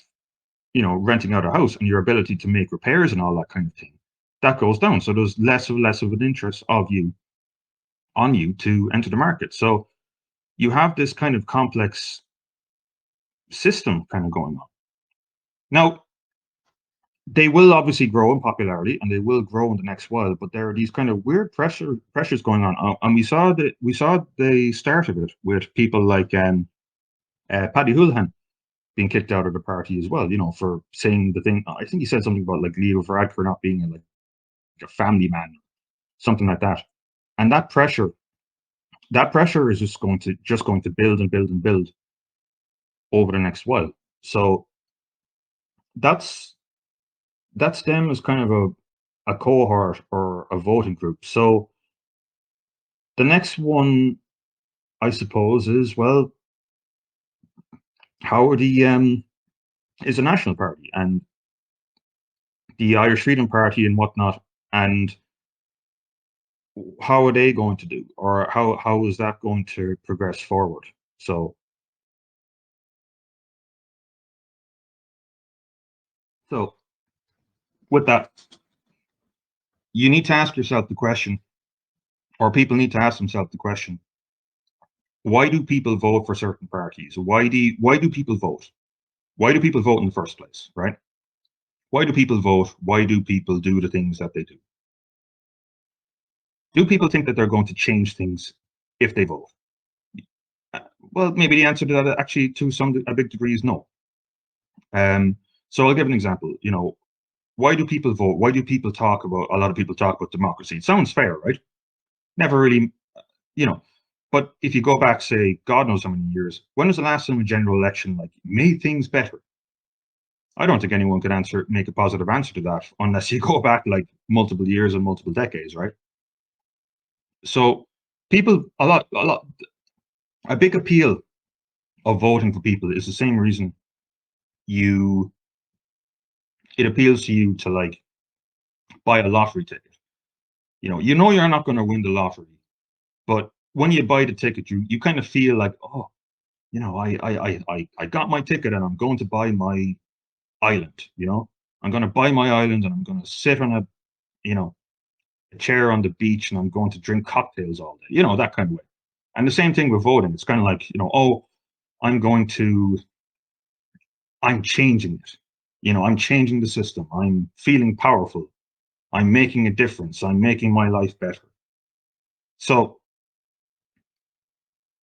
renting out a house and your ability to make repairs and all that kind of thing, that goes down. So there's less of an interest on you to enter the market. So you have this kind of complex system kind of going on. Now, they will obviously grow in popularity and they will grow in the next while, but there are these kind of weird pressures going on. And we saw the start of it with people like Paddy Houlihan being kicked out of the party as well, for saying the thing. I think he said something about like Leo Varadkar not being like a family man, something like that. And that pressure is just going to build and build and build over the next while. So that's them as kind of a cohort or a voting group. So the next one, I suppose, is, well, how are is the National Party and the Irish Freedom Party and whatnot, and how are they going to do, or how is that going to progress forward? So with that, you need to ask yourself the question, or people need to ask themselves the question: why do people vote for certain parties? Why do people vote? Why do people vote in the first place, right? Why do people vote? Why do people do the things that they do? Do people think that they're going to change things if they vote? Uh, Well, maybe the answer to that, actually, to a big degree, is no. Um, so I'll give an example. Why do people vote? Why do people talk about? A lot of people talk about democracy. It sounds fair, right? Never really, you know. But if you go back, say, God knows how many years, when was the last time a general election like made things better? I don't think anyone could make a positive answer to that unless you go back like multiple years and multiple decades, right? So people, a big appeal of voting for people is the same reason you it appeals to you to like buy a lottery ticket. You know you're not going to win the lottery, but when you buy the ticket, you kind of feel like, oh, I got my ticket and I'm going to buy my island. I'm going to buy my island and I'm going to sit on you know a chair on the beach and I'm going to drink cocktails all day. That kind of way. And the same thing with voting. It's kind of like, oh, I'm going to I'm changing it. I'm changing the system. I'm feeling powerful. I'm making a difference. I'm making my life better. So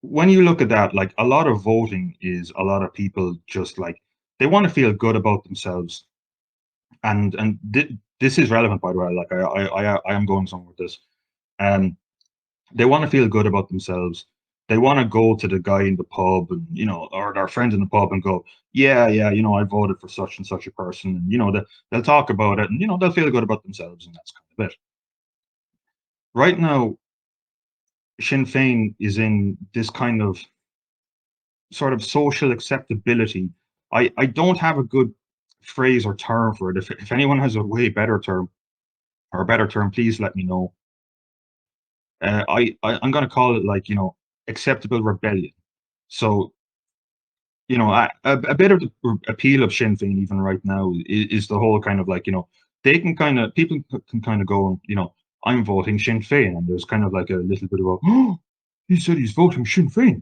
when you look at that, like, a lot of voting is a lot of people just like, they want to feel good about themselves. And this is relevant, by the way. Like, I am going somewhere with this. Um, they want to feel good about themselves. They want to go to the guy in the pub, and or their friends in the pub, and go, yeah, yeah, I voted for such and such a person, and they'll talk about it, and they'll feel good about themselves, and that's kind of it. Right now, Sinn Féin is in this kind of sort of social acceptability. I don't have a good phrase or term for it. If anyone has a way better term or a better term, please let me know. I'm going to call it, like, acceptable rebellion. So, a bit of the appeal of Sinn Féin even right now is the whole kind of like, they can kind of people can kind of go, I'm voting Sinn Féin, and there's kind of like a little bit of a, oh, he said he's voting Sinn Féin,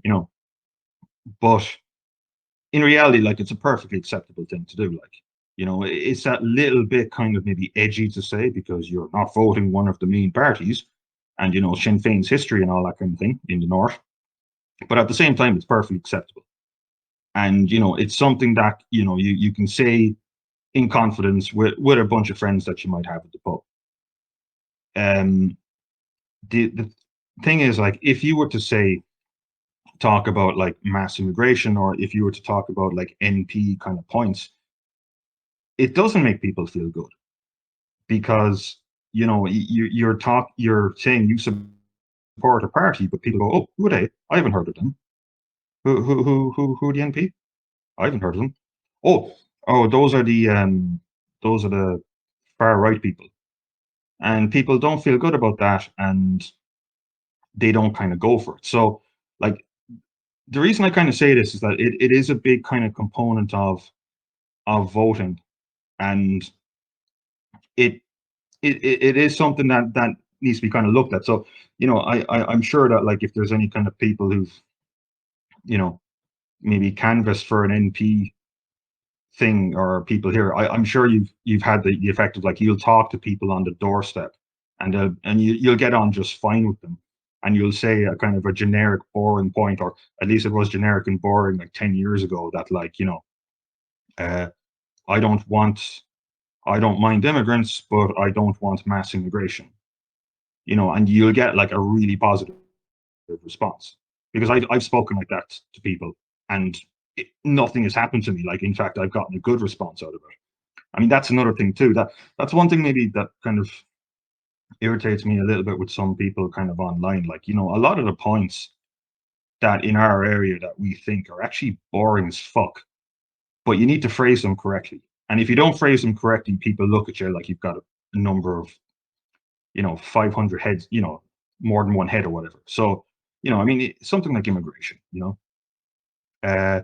but in reality, like, it's a perfectly acceptable thing to do. Like, it's that little bit kind of maybe edgy to say, because you're not voting one of the main parties, and Sinn Féin's history and all that kind of thing in the north. But at the same time, it's perfectly acceptable, and it's something that you can say in confidence with a bunch of friends that you might have at the pub. Um, the thing is, like, if you were to say talk about like mass immigration, or if you were to talk about like NP kind of points, it doesn't make people feel good because you're saying you support a party, but people go, oh, who are they? I haven't heard of them. Who are the NP? I haven't heard of them. Oh, oh, those are the far right people, and people don't feel good about that, and they don't kind of go for it. So, like, the reason I kind of say this is that it is a big kind of component of voting, and it it is something that needs to be kind of looked at. So, I'm sure that, like, if there's any kind of people who've, you know, maybe canvassed for an NP thing, or people here, I'm sure you've had the effect of, like, you'll talk to people on the doorstep, and you'll get on just fine with them, and you'll say a kind of a generic boring point, or at least it was generic and boring like 10 years ago, that, like, uh, I don't want I don't mind immigrants, but I don't want mass immigration, and you'll get like a really positive response, because I've spoken like that to people, and nothing has happened to me. Like, in fact, I've gotten a good response out of it. I mean, that's another thing too. That's one thing maybe that kind of irritates me a little bit with some people kind of online. Like, a lot of the points that in our area that we think are actually boring as fuck, but you need to phrase them correctly. And if you don't phrase them correctly, people look at you like you've got a number of, 500 heads, more than one head or whatever. So, I mean, something like immigration, uh,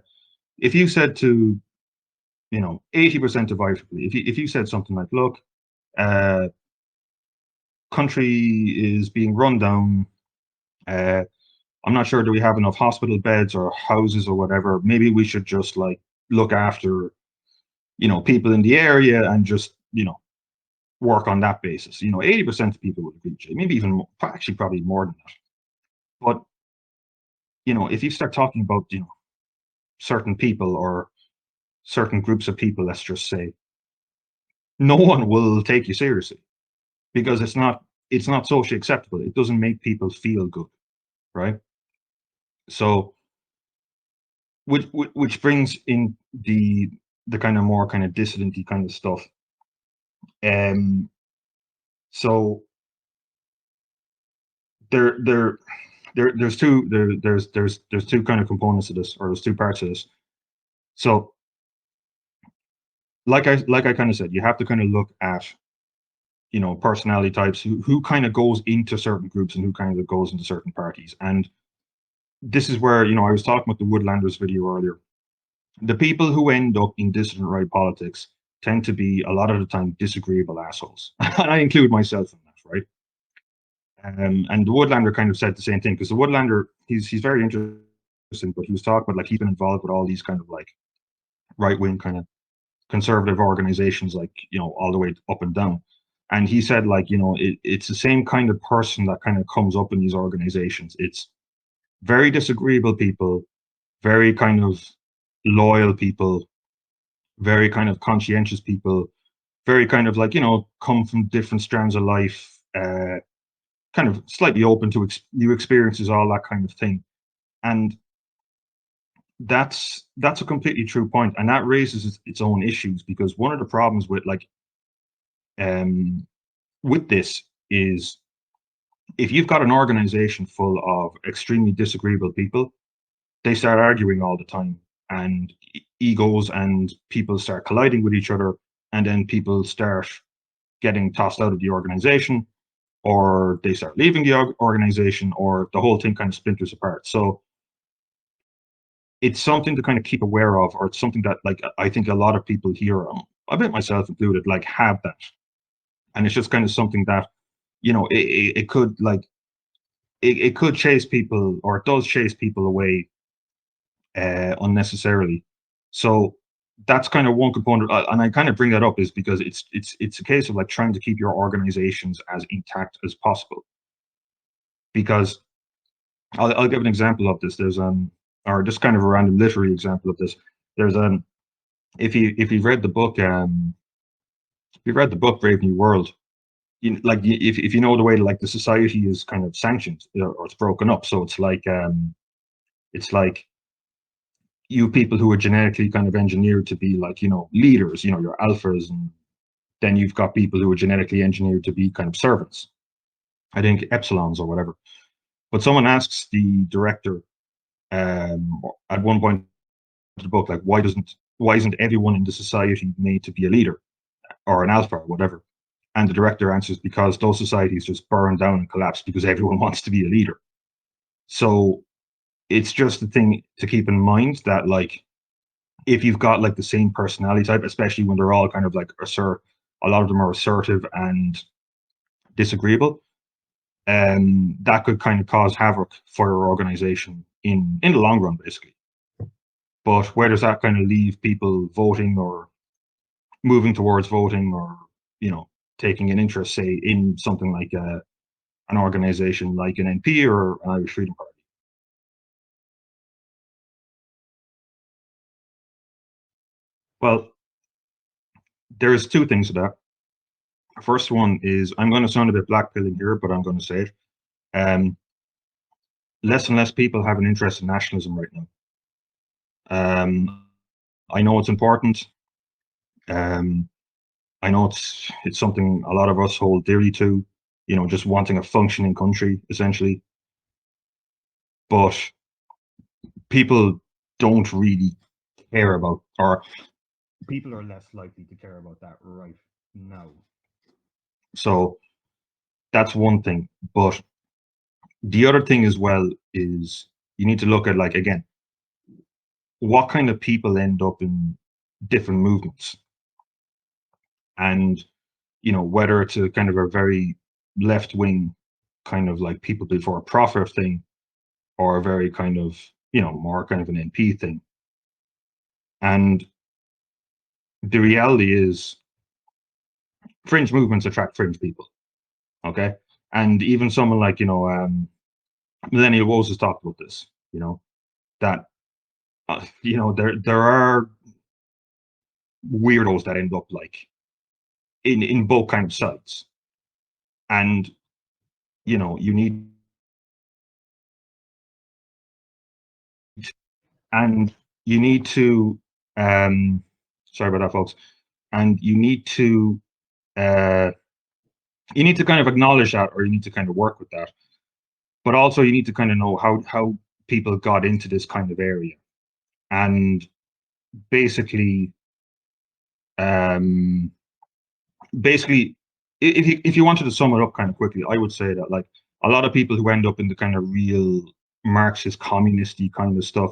if you said to, 80% of Irish people, if you said something like, look, uh, country is being run down, uh, I'm not sure, do we have enough hospital beds or houses or whatever? Maybe we should just, like, look after, people in the area, and just, work on that basis. 80% of people would agree with you, maybe even more, actually probably more than that. But, if you start talking about, certain people, or certain groups of people, let's just say, no one will take you seriously, because it's not socially acceptable. It doesn't make people feel good, right? So, which brings in the kind of more kind of dissidenty kind of stuff. Um, so there there there's two kind of components to this, or there's two parts to this. So, like I kind of said, you have to kind of look at, personality types, who kind of goes into certain groups, and who kind of goes into certain parties. And this is where, I was talking about the Woodlanders video earlier. The people who end up in dissident right politics tend to be, a lot of the time, disagreeable assholes, and I include myself in that, right? And the Woodlander kind of said the same thing, because the Woodlander, he's very interesting, but he was talking about, like, he's been involved with all these kind of, like, right wing kind of conservative organizations, like, all the way up and down. And he said, like, it's the same kind of person that kind of comes up in these organizations. It's very disagreeable people, very kind of loyal people, very kind of conscientious people, very kind of, like, come from different strands of life, kind of slightly open to new experiences, all that kind of thing. And that's a completely true point, and that raises its own issues, because one of the problems with, like, um with this is, if you've got an organization full of extremely disagreeable people, they start arguing all the time, and egos and people start colliding with each other, and then people start getting tossed out of the organization, or they start leaving the organization, or the whole thing kind of splinters apart. So it's something to kind of keep aware of, or it's something that, like, I think a lot of people here, a bit myself included, like, have that. And it's just kind of something that, it could, like, it could chase people, or it does chase people away, unnecessarily. So that's kind of one component, and I kind of bring that up is because it's a case of, like, trying to keep your organizations as intact as possible. Because I'll give an example of this. There's or just kind of a random literary example of this. There's if you've read the book, Brave New World, if you know the way like the society is kind of sanctioned, or it's broken up, so it's like you people who are genetically kind of engineered to be like, leaders, your alphas, and then you've got people who are genetically engineered to be kind of servants. I think epsilons or whatever. But someone asks the director at one point in the book, like, why isn't everyone in the society made to be a leader or an alpha or whatever? And the director answers, because those societies just burn down and collapse because everyone wants to be a leader. So it's just a thing to keep in mind that, like, if you've got like the same personality type, especially when they're all kind of like a lot of them are assertive and disagreeable, that could kind of cause havoc for your organization in the long run, basically. But where does that kind of leave people voting or moving towards voting, or taking an interest, say, in something like an organization like an NP or an Irish Freedom Party? Well, there's two things to that. First one is, I'm going to sound a bit blackpilling here, but I'm going to say it. Less and less people have an interest in nationalism right now. I know it's important. Um, I know it's something a lot of us hold dearly to, just wanting a functioning country, essentially. But people don't really care about, or people are less likely to care about that right now. So that's one thing. But the other thing as well is, you need to look at, like, again, what kind of people end up in different movements, and whether it's a kind of a very left wing kind of like people before profit thing, or a very kind of more kind of an NP thing. And the reality is, fringe movements attract fringe people. Okay. And even someone like Millennial Woes has talked about this, that there are weirdos that end up like in both kind of sides. And you need, and you need to sorry about that, folks. And uh you need to kind of acknowledge that, or you need to kind of work with that. But also you need to kind of know how people got into this kind of area. And basically, um basically, if you wanted to sum it up kind of quickly, I would say that, like, a lot of people who end up in the kind of real Marxist communisty kind of stuff,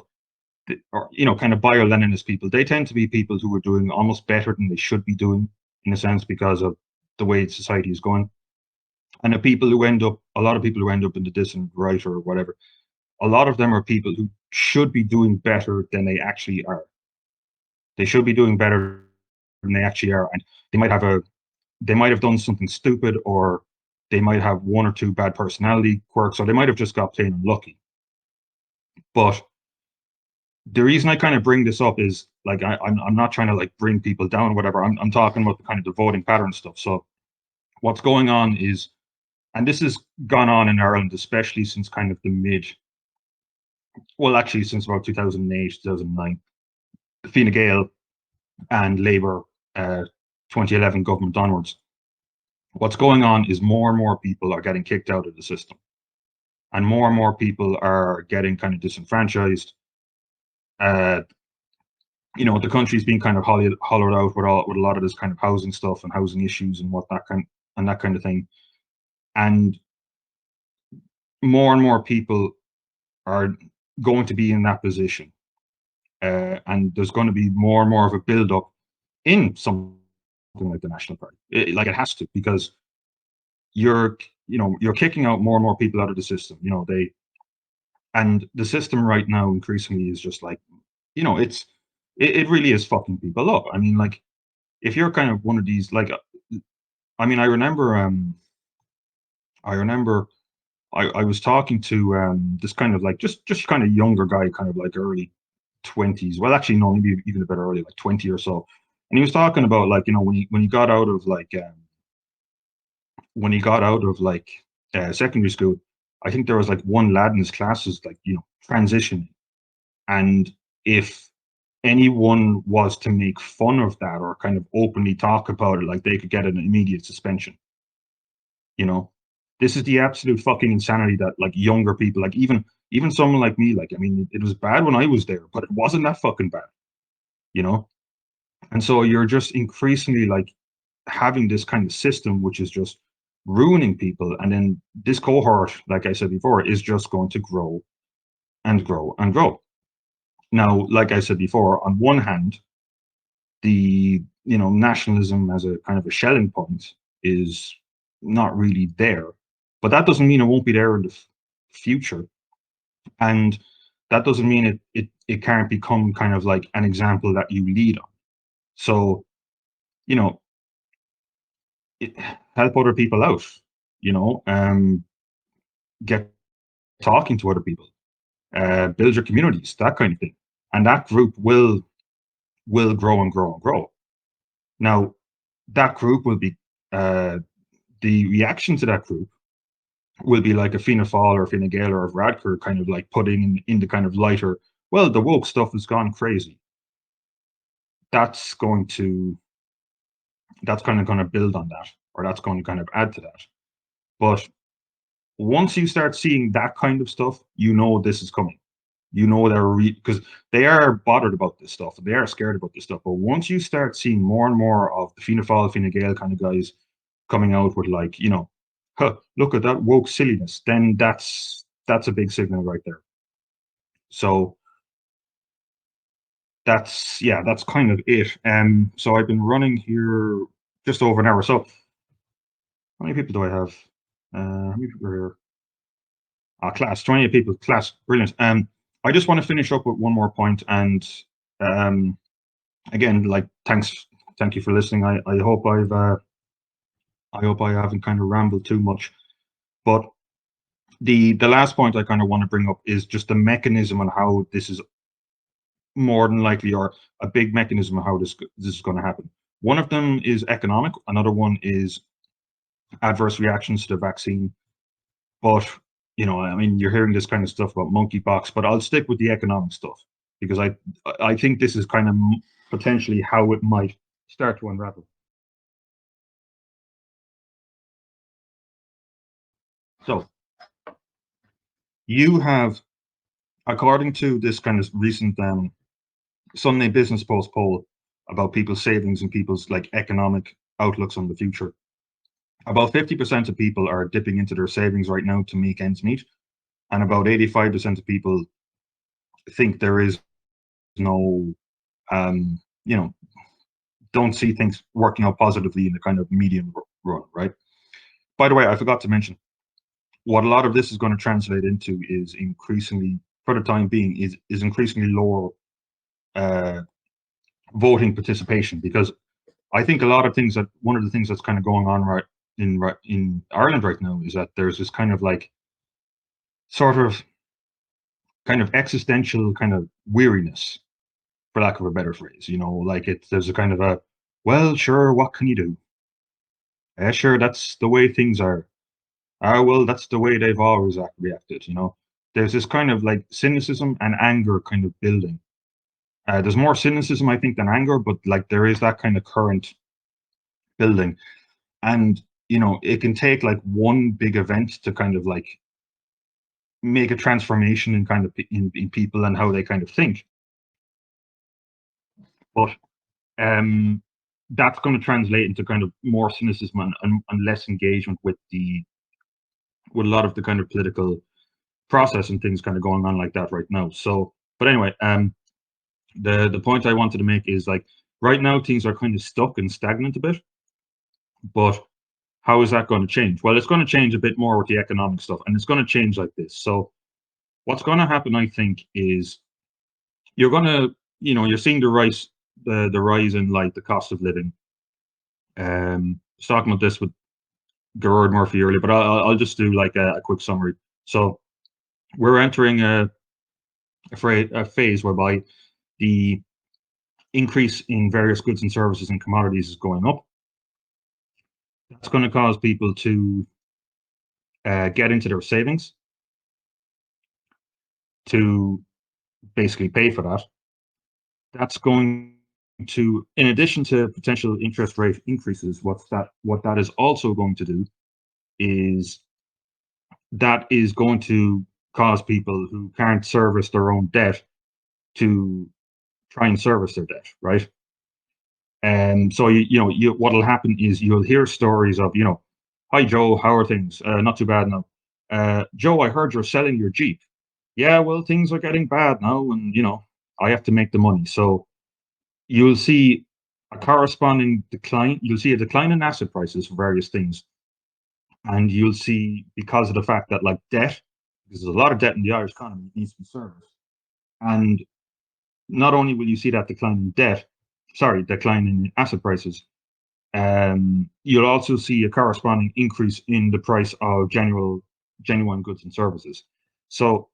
or kind of bio-Leninist people, they tend to be people who are doing almost better than they should be doing, in a sense, because of the way society is going. And a lot of people who end up in the distant right or whatever, a lot of them are people who should be doing better than they actually are. They should be doing better than they actually are, and they might have done something stupid, or they might have one or two bad personality quirks, or they might have just got plain unlucky. But the reason I kind of bring this up is, like, I'm not trying to like bring people down or whatever. I'm talking about the kind of the voting pattern stuff. So what's going on is, and this has gone on in Ireland, especially since kind of actually since about 2008, 2009, Fine Gael and Labour 2011 government onwards. What's going on is more and more people are getting kicked out of the system, and more people are getting kind of disenfranchised. The country's being kind of hollowed out with a lot of this kind of housing stuff and housing issues and that kind of thing. And more people are going to be in that position, and there's going to be more and more of a build up in something like the National Party. Like, it has to, because you're kicking out more and more people out of the system. And the system right now increasingly is just like, it really is fucking people up. I mean, like, if you're kind of one of these, like, I mean, I remember I was talking to this kind of like just kind of younger guy, kind of like early 20s. Well, actually, no, maybe even a bit early, like 20 or so. And he was talking about, like, when he got out of like when he got out of like secondary school, I think there was like one lad in his class who's like, transitioning. And if anyone was to make fun of that or kind of openly talk about it, like they could get an immediate suspension. You know, this is the absolute fucking insanity that like younger people, like even someone like me, like I mean, it was bad when I was there, but it wasn't that fucking bad, you know. And so you're just increasingly like having this kind of system which is just ruining people, and then this cohort, like I said before, is just going to grow and grow and grow. Now, like I said before, on one hand, the nationalism as a kind of a shelling point is not really there, but that doesn't mean it won't be there in the future, and that doesn't mean it can't become kind of like an example that you lead on. So you know it, help other people out, get talking to other people, build your communities, that kind of thing, and that group will grow and grow and grow. Now, that group will be the reaction to that group will be like a Fianna Fáil or Fine Gael or a Radker kind of like putting in the kind of lighter, well, the woke stuff has gone crazy. That's going to that's kind of going to build on that, or that's going to kind of add to that. But once you start seeing that kind of stuff, this is coming. They're because they are bothered about this stuff. They are scared about this stuff. But once you start seeing more and more of the Fianna Fáil, Fine Gael kind of guys coming out with like, huh, look at that woke silliness, then that's a big signal right there. So that's kind of it. So I've been running here just over an hour. So how many people do I have? How many people are here? Class, 28 people, class, brilliant. I just want to finish up with one more point, and again, like, thank you for listening. I hope I haven't kind of rambled too much, but the last point I kind of want to bring up is just the mechanism and how this is more than likely, or a big mechanism of how this is going to happen. One of them is economic. Another one is adverse reactions to the vaccine. But I mean, you're hearing this kind of stuff about monkeypox, but I'll stick with the economic stuff because I think this is kind of potentially how it might start to unravel. So you have, according to this kind of recent Sunday Business Post poll about people's savings and people's like economic outlooks on the future, about 50% of people are dipping into their savings right now to make ends meet, and about 85% of people think there is no, don't see things working out positively in the kind of medium run, right? By the way, I forgot to mention, what a lot of this is going to translate into is increasingly, for the time being, is increasingly lower voting participation, because I think a lot of things one of the things that's kind of going on right in Ireland right now is that there's this kind of like sort of kind of existential kind of weariness, for lack of a better phrase. Like there's a kind of a, well, sure, what can you do? Yeah, sure, that's the way things are. Ah, well, that's the way they've always reacted. There's this kind of like cynicism and anger kind of building. There's more cynicism, I think, than anger, but like there is that kind of current building, and it can take like one big event to kind of like make a transformation in kind of in people and how they kind of think. But that's going to translate into kind of more cynicism and less engagement with a lot of the kind of political process and things kind of going on like that right now. So, but anyway, the point I wanted to make is like right now things are kind of stuck and stagnant a bit, but how is that going to change? Well, it's going to change a bit more with the economic stuff, and it's going to change like this. So what's going to happen, I think, is you're going to, you're seeing the rise in like the cost of living. I was talking about this with Gerard Murphy earlier, but I'll just do like a quick summary. So we're entering a phase whereby the increase in various goods and services and commodities is going up. That's going to cause people to get into their savings to basically pay for that. That's going to, in addition to potential interest rate increases, what that is also going to do is that is going to cause people who can't service their own debt to try and service their debt, right? And so what'll happen is you'll hear stories of, hi Joe, how are things? Not too bad now. Joe, I heard you're selling your Jeep. Yeah, well, things are getting bad now, and I have to make the money. So you'll see a corresponding decline. You'll see a decline in asset prices for various things, and you'll see, because of the fact that like debt, because there's a lot of debt in the Irish economy, it needs to be serviced, and not only will you see that decline in decline in asset prices, you'll also see a corresponding increase in the price of genuine goods and services. So,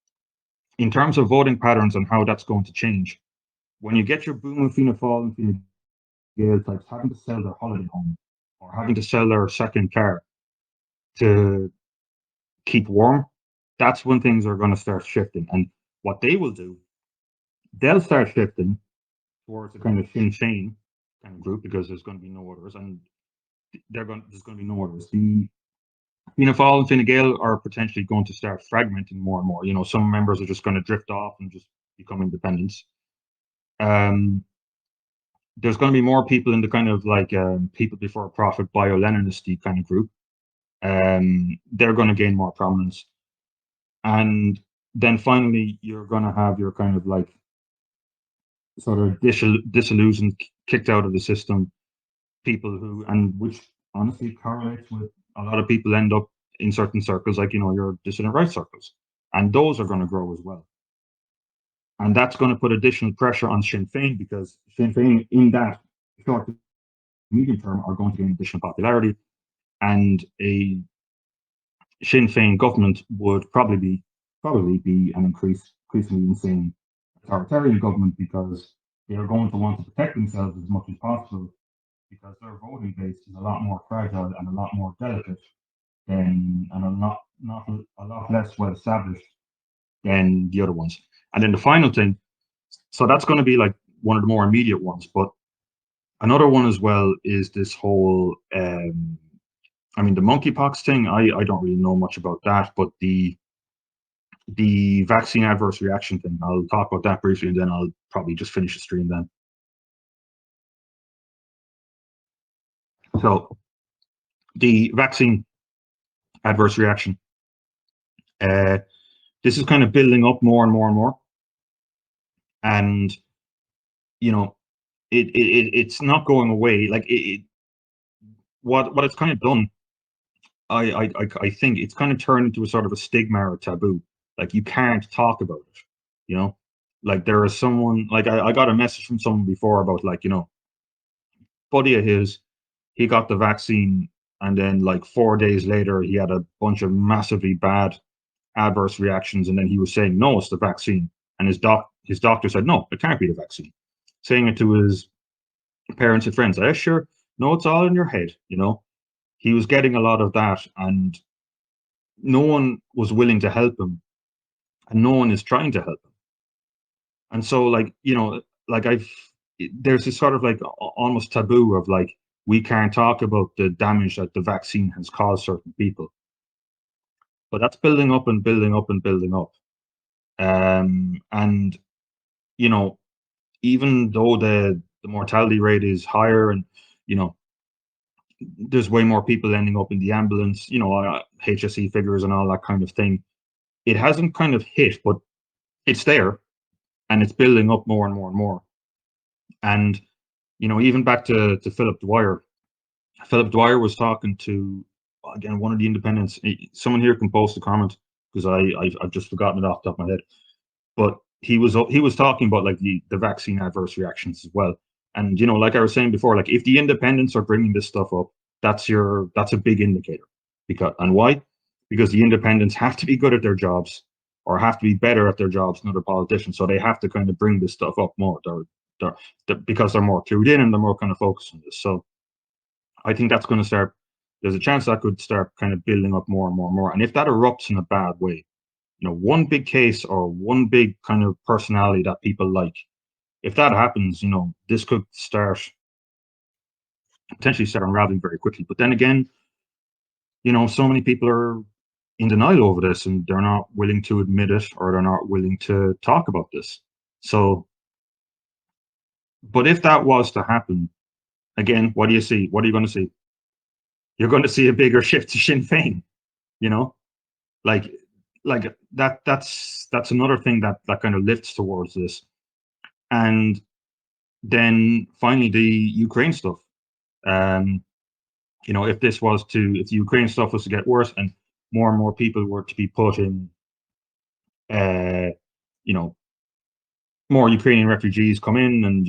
in terms of voting patterns and how that's going to change, when you get your Boomer, Fianna Fáil, and Fine Gael types having to sell their holiday home or having to sell their second car to keep warm, that's when things are going to start shifting. And what they will do, they'll start shifting towards a kind of Sinn Féin kind of group, because there's going to be no others, and there's going to be no others. The Fianna Fáil and Fine Gael are potentially going to start fragmenting more and more. Some members are just going to drift off and just become independents. There's going to be more people in the kind of like people before profit bio-Leninisty kind of group. They're going to gain more prominence. And then finally, you're going to have your kind of like sort of disillusioned, kicked out of the system people who, and which honestly correlates with a lot of people end up in certain circles, like, your dissident right circles. And those are going to grow as well. And that's going to put additional pressure on Sinn Féin, because Sinn Féin in that short to medium term are going to gain additional popularity. And a Sinn Féin government would probably be an increasingly insane authoritarian government, because they are going to want to protect themselves as much as possible, because their voting base is a lot more fragile and a lot more delicate and a lot less well established than the other ones. And then the final thing, so that's going to be like one of the more immediate ones, but another one as well is this whole, the monkeypox thing. I don't really know much about that, but the vaccine adverse reaction thing, I'll talk about that briefly, and then I'll probably just finish the stream then. So the vaccine adverse reaction, this is kind of building up more and more and more. And, it's not going away. Like what it's kind of done, I think it's kind of turned into a sort of a stigma or a taboo. Like, you can't talk about it, like there is someone, like I got a message from someone before about, like, buddy of his, he got the vaccine, and then like 4 days later he had a bunch of massively bad adverse reactions, and then he was saying, no, it's the vaccine. And his doctor said, no, it can't be the vaccine. Saying it to his parents and friends, sure, no, it's all in your head. He was getting a lot of that, and no one was willing to help him, and no one is trying to help him. And so, like, there's this sort of like almost taboo of like, we can't talk about the damage that the vaccine has caused certain people. But that's building up and building up and building up. And, even though the mortality rate is higher, and, there's way more people ending up in the ambulance, HSE figures and all that kind of thing, it hasn't kind of hit, but it's there, and it's building up more and more and more. And, even back to Philip Dwyer. Philip Dwyer was talking to, again, one of the independents. Someone here can post a comment, because I've just forgotten it off the top of my head. But he was talking about like the vaccine adverse reactions as well. And, like I was saying before, like if the independents are bringing this stuff up, that's a big indicator. And why? Because the independents have to be good at their jobs, or have to be better at their jobs than other politicians. So they have to kind of bring this stuff up more, because they're more clued in and they're more kind of focused on this. So I think that's going to start there's a chance that could start kind of building up more and more and more. And if that erupts in a bad way, one big case or one big kind of personality that people like, if that happens, this could potentially start unraveling very quickly. But then again, so many people are in denial over this and they're not willing to admit it, or they're not willing to talk about this. So, but if that was to happen, again, what do you see? What are you going to see? You're going to see a bigger shift to Sinn Féin, you know, like that's another thing that kind of lifts towards this. And then finally the Ukraine stuff. If the Ukraine stuff was to get worse and more people were to be put in, more Ukrainian refugees come in, and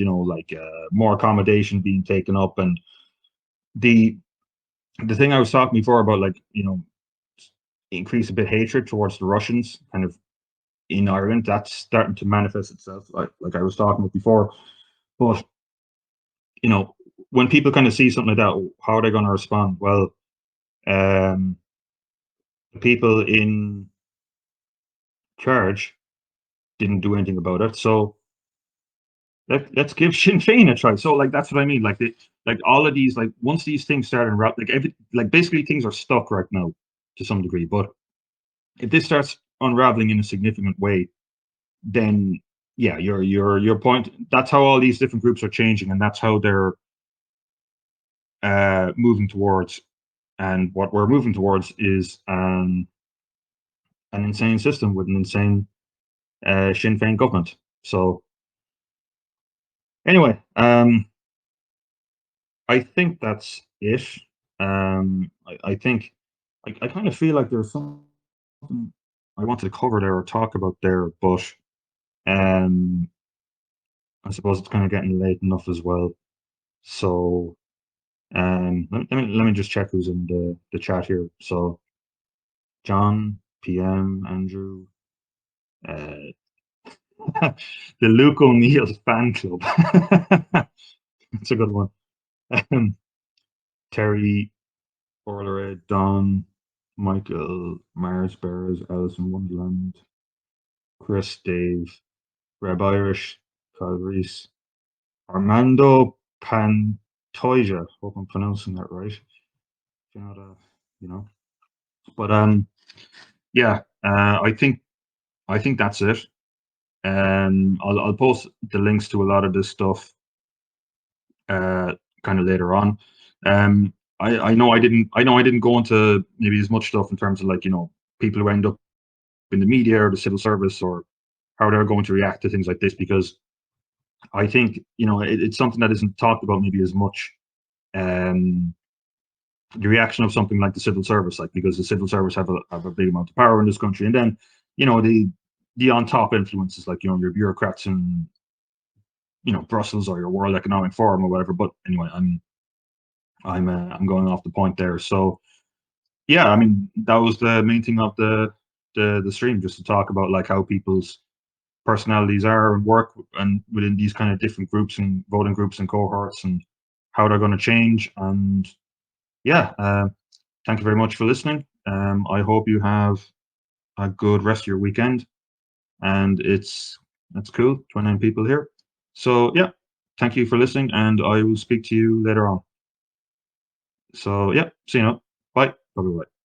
more accommodation being taken up, and the thing I was talking before about, increase a bit hatred towards the Russians, kind of in Ireland, that's starting to manifest itself, like I was talking about before. But when people kind of see something like that, how are they going to respond? Well, the people in charge didn't do anything about it, so let's give Sinn Féin a try. So that's what I mean. All of these, once these things start unraveling, basically things are stuck right now to some degree. But if this starts unraveling in a significant way, then yeah, your point. That's how all these different groups are changing, and that's how they're moving towards. And what we're moving towards is an insane system with an insane Sinn Féin government. So anyway, I think that's it. I think I kind of feel like there's something I wanted to cover there or talk about there, but I suppose it's kind of getting late enough as well. So let me just check who's in the chat here. So John, PM, Andrew, the Luke O'Neill fan club. That's a good one. Terry, Orlera, Don, Michael, Mars Bears, Alison Wonderland, Chris, Dave, Reb Irish, Kyle Reese, Armando Pantoja. Hope I'm pronouncing that right. If you're not, But yeah, I think that's it. I'll post the links to a lot of this stuff kind of later on. I know I didn't go into maybe as much stuff in terms of people who end up in the media or the civil service, or how they're going to react to things like this, because I think it's something that isn't talked about maybe as much. The reaction of something like the civil service, because the civil service have a big amount of power in this country, and then the on top influences, your bureaucrats in Brussels or your World Economic Forum or whatever. But anyway, I'm going off the point there. So yeah, I mean, that was the main thing of the stream, just to talk about how people's personalities are and work and within these kind of different groups and voting groups and cohorts, and how they're going to change. And yeah, thank you very much for listening. I hope you have a good rest of your weekend. And that's cool, 29 people here. So yeah, thank you for listening, and I will speak to you later on. So yeah, see you now. Bye. Bye-bye.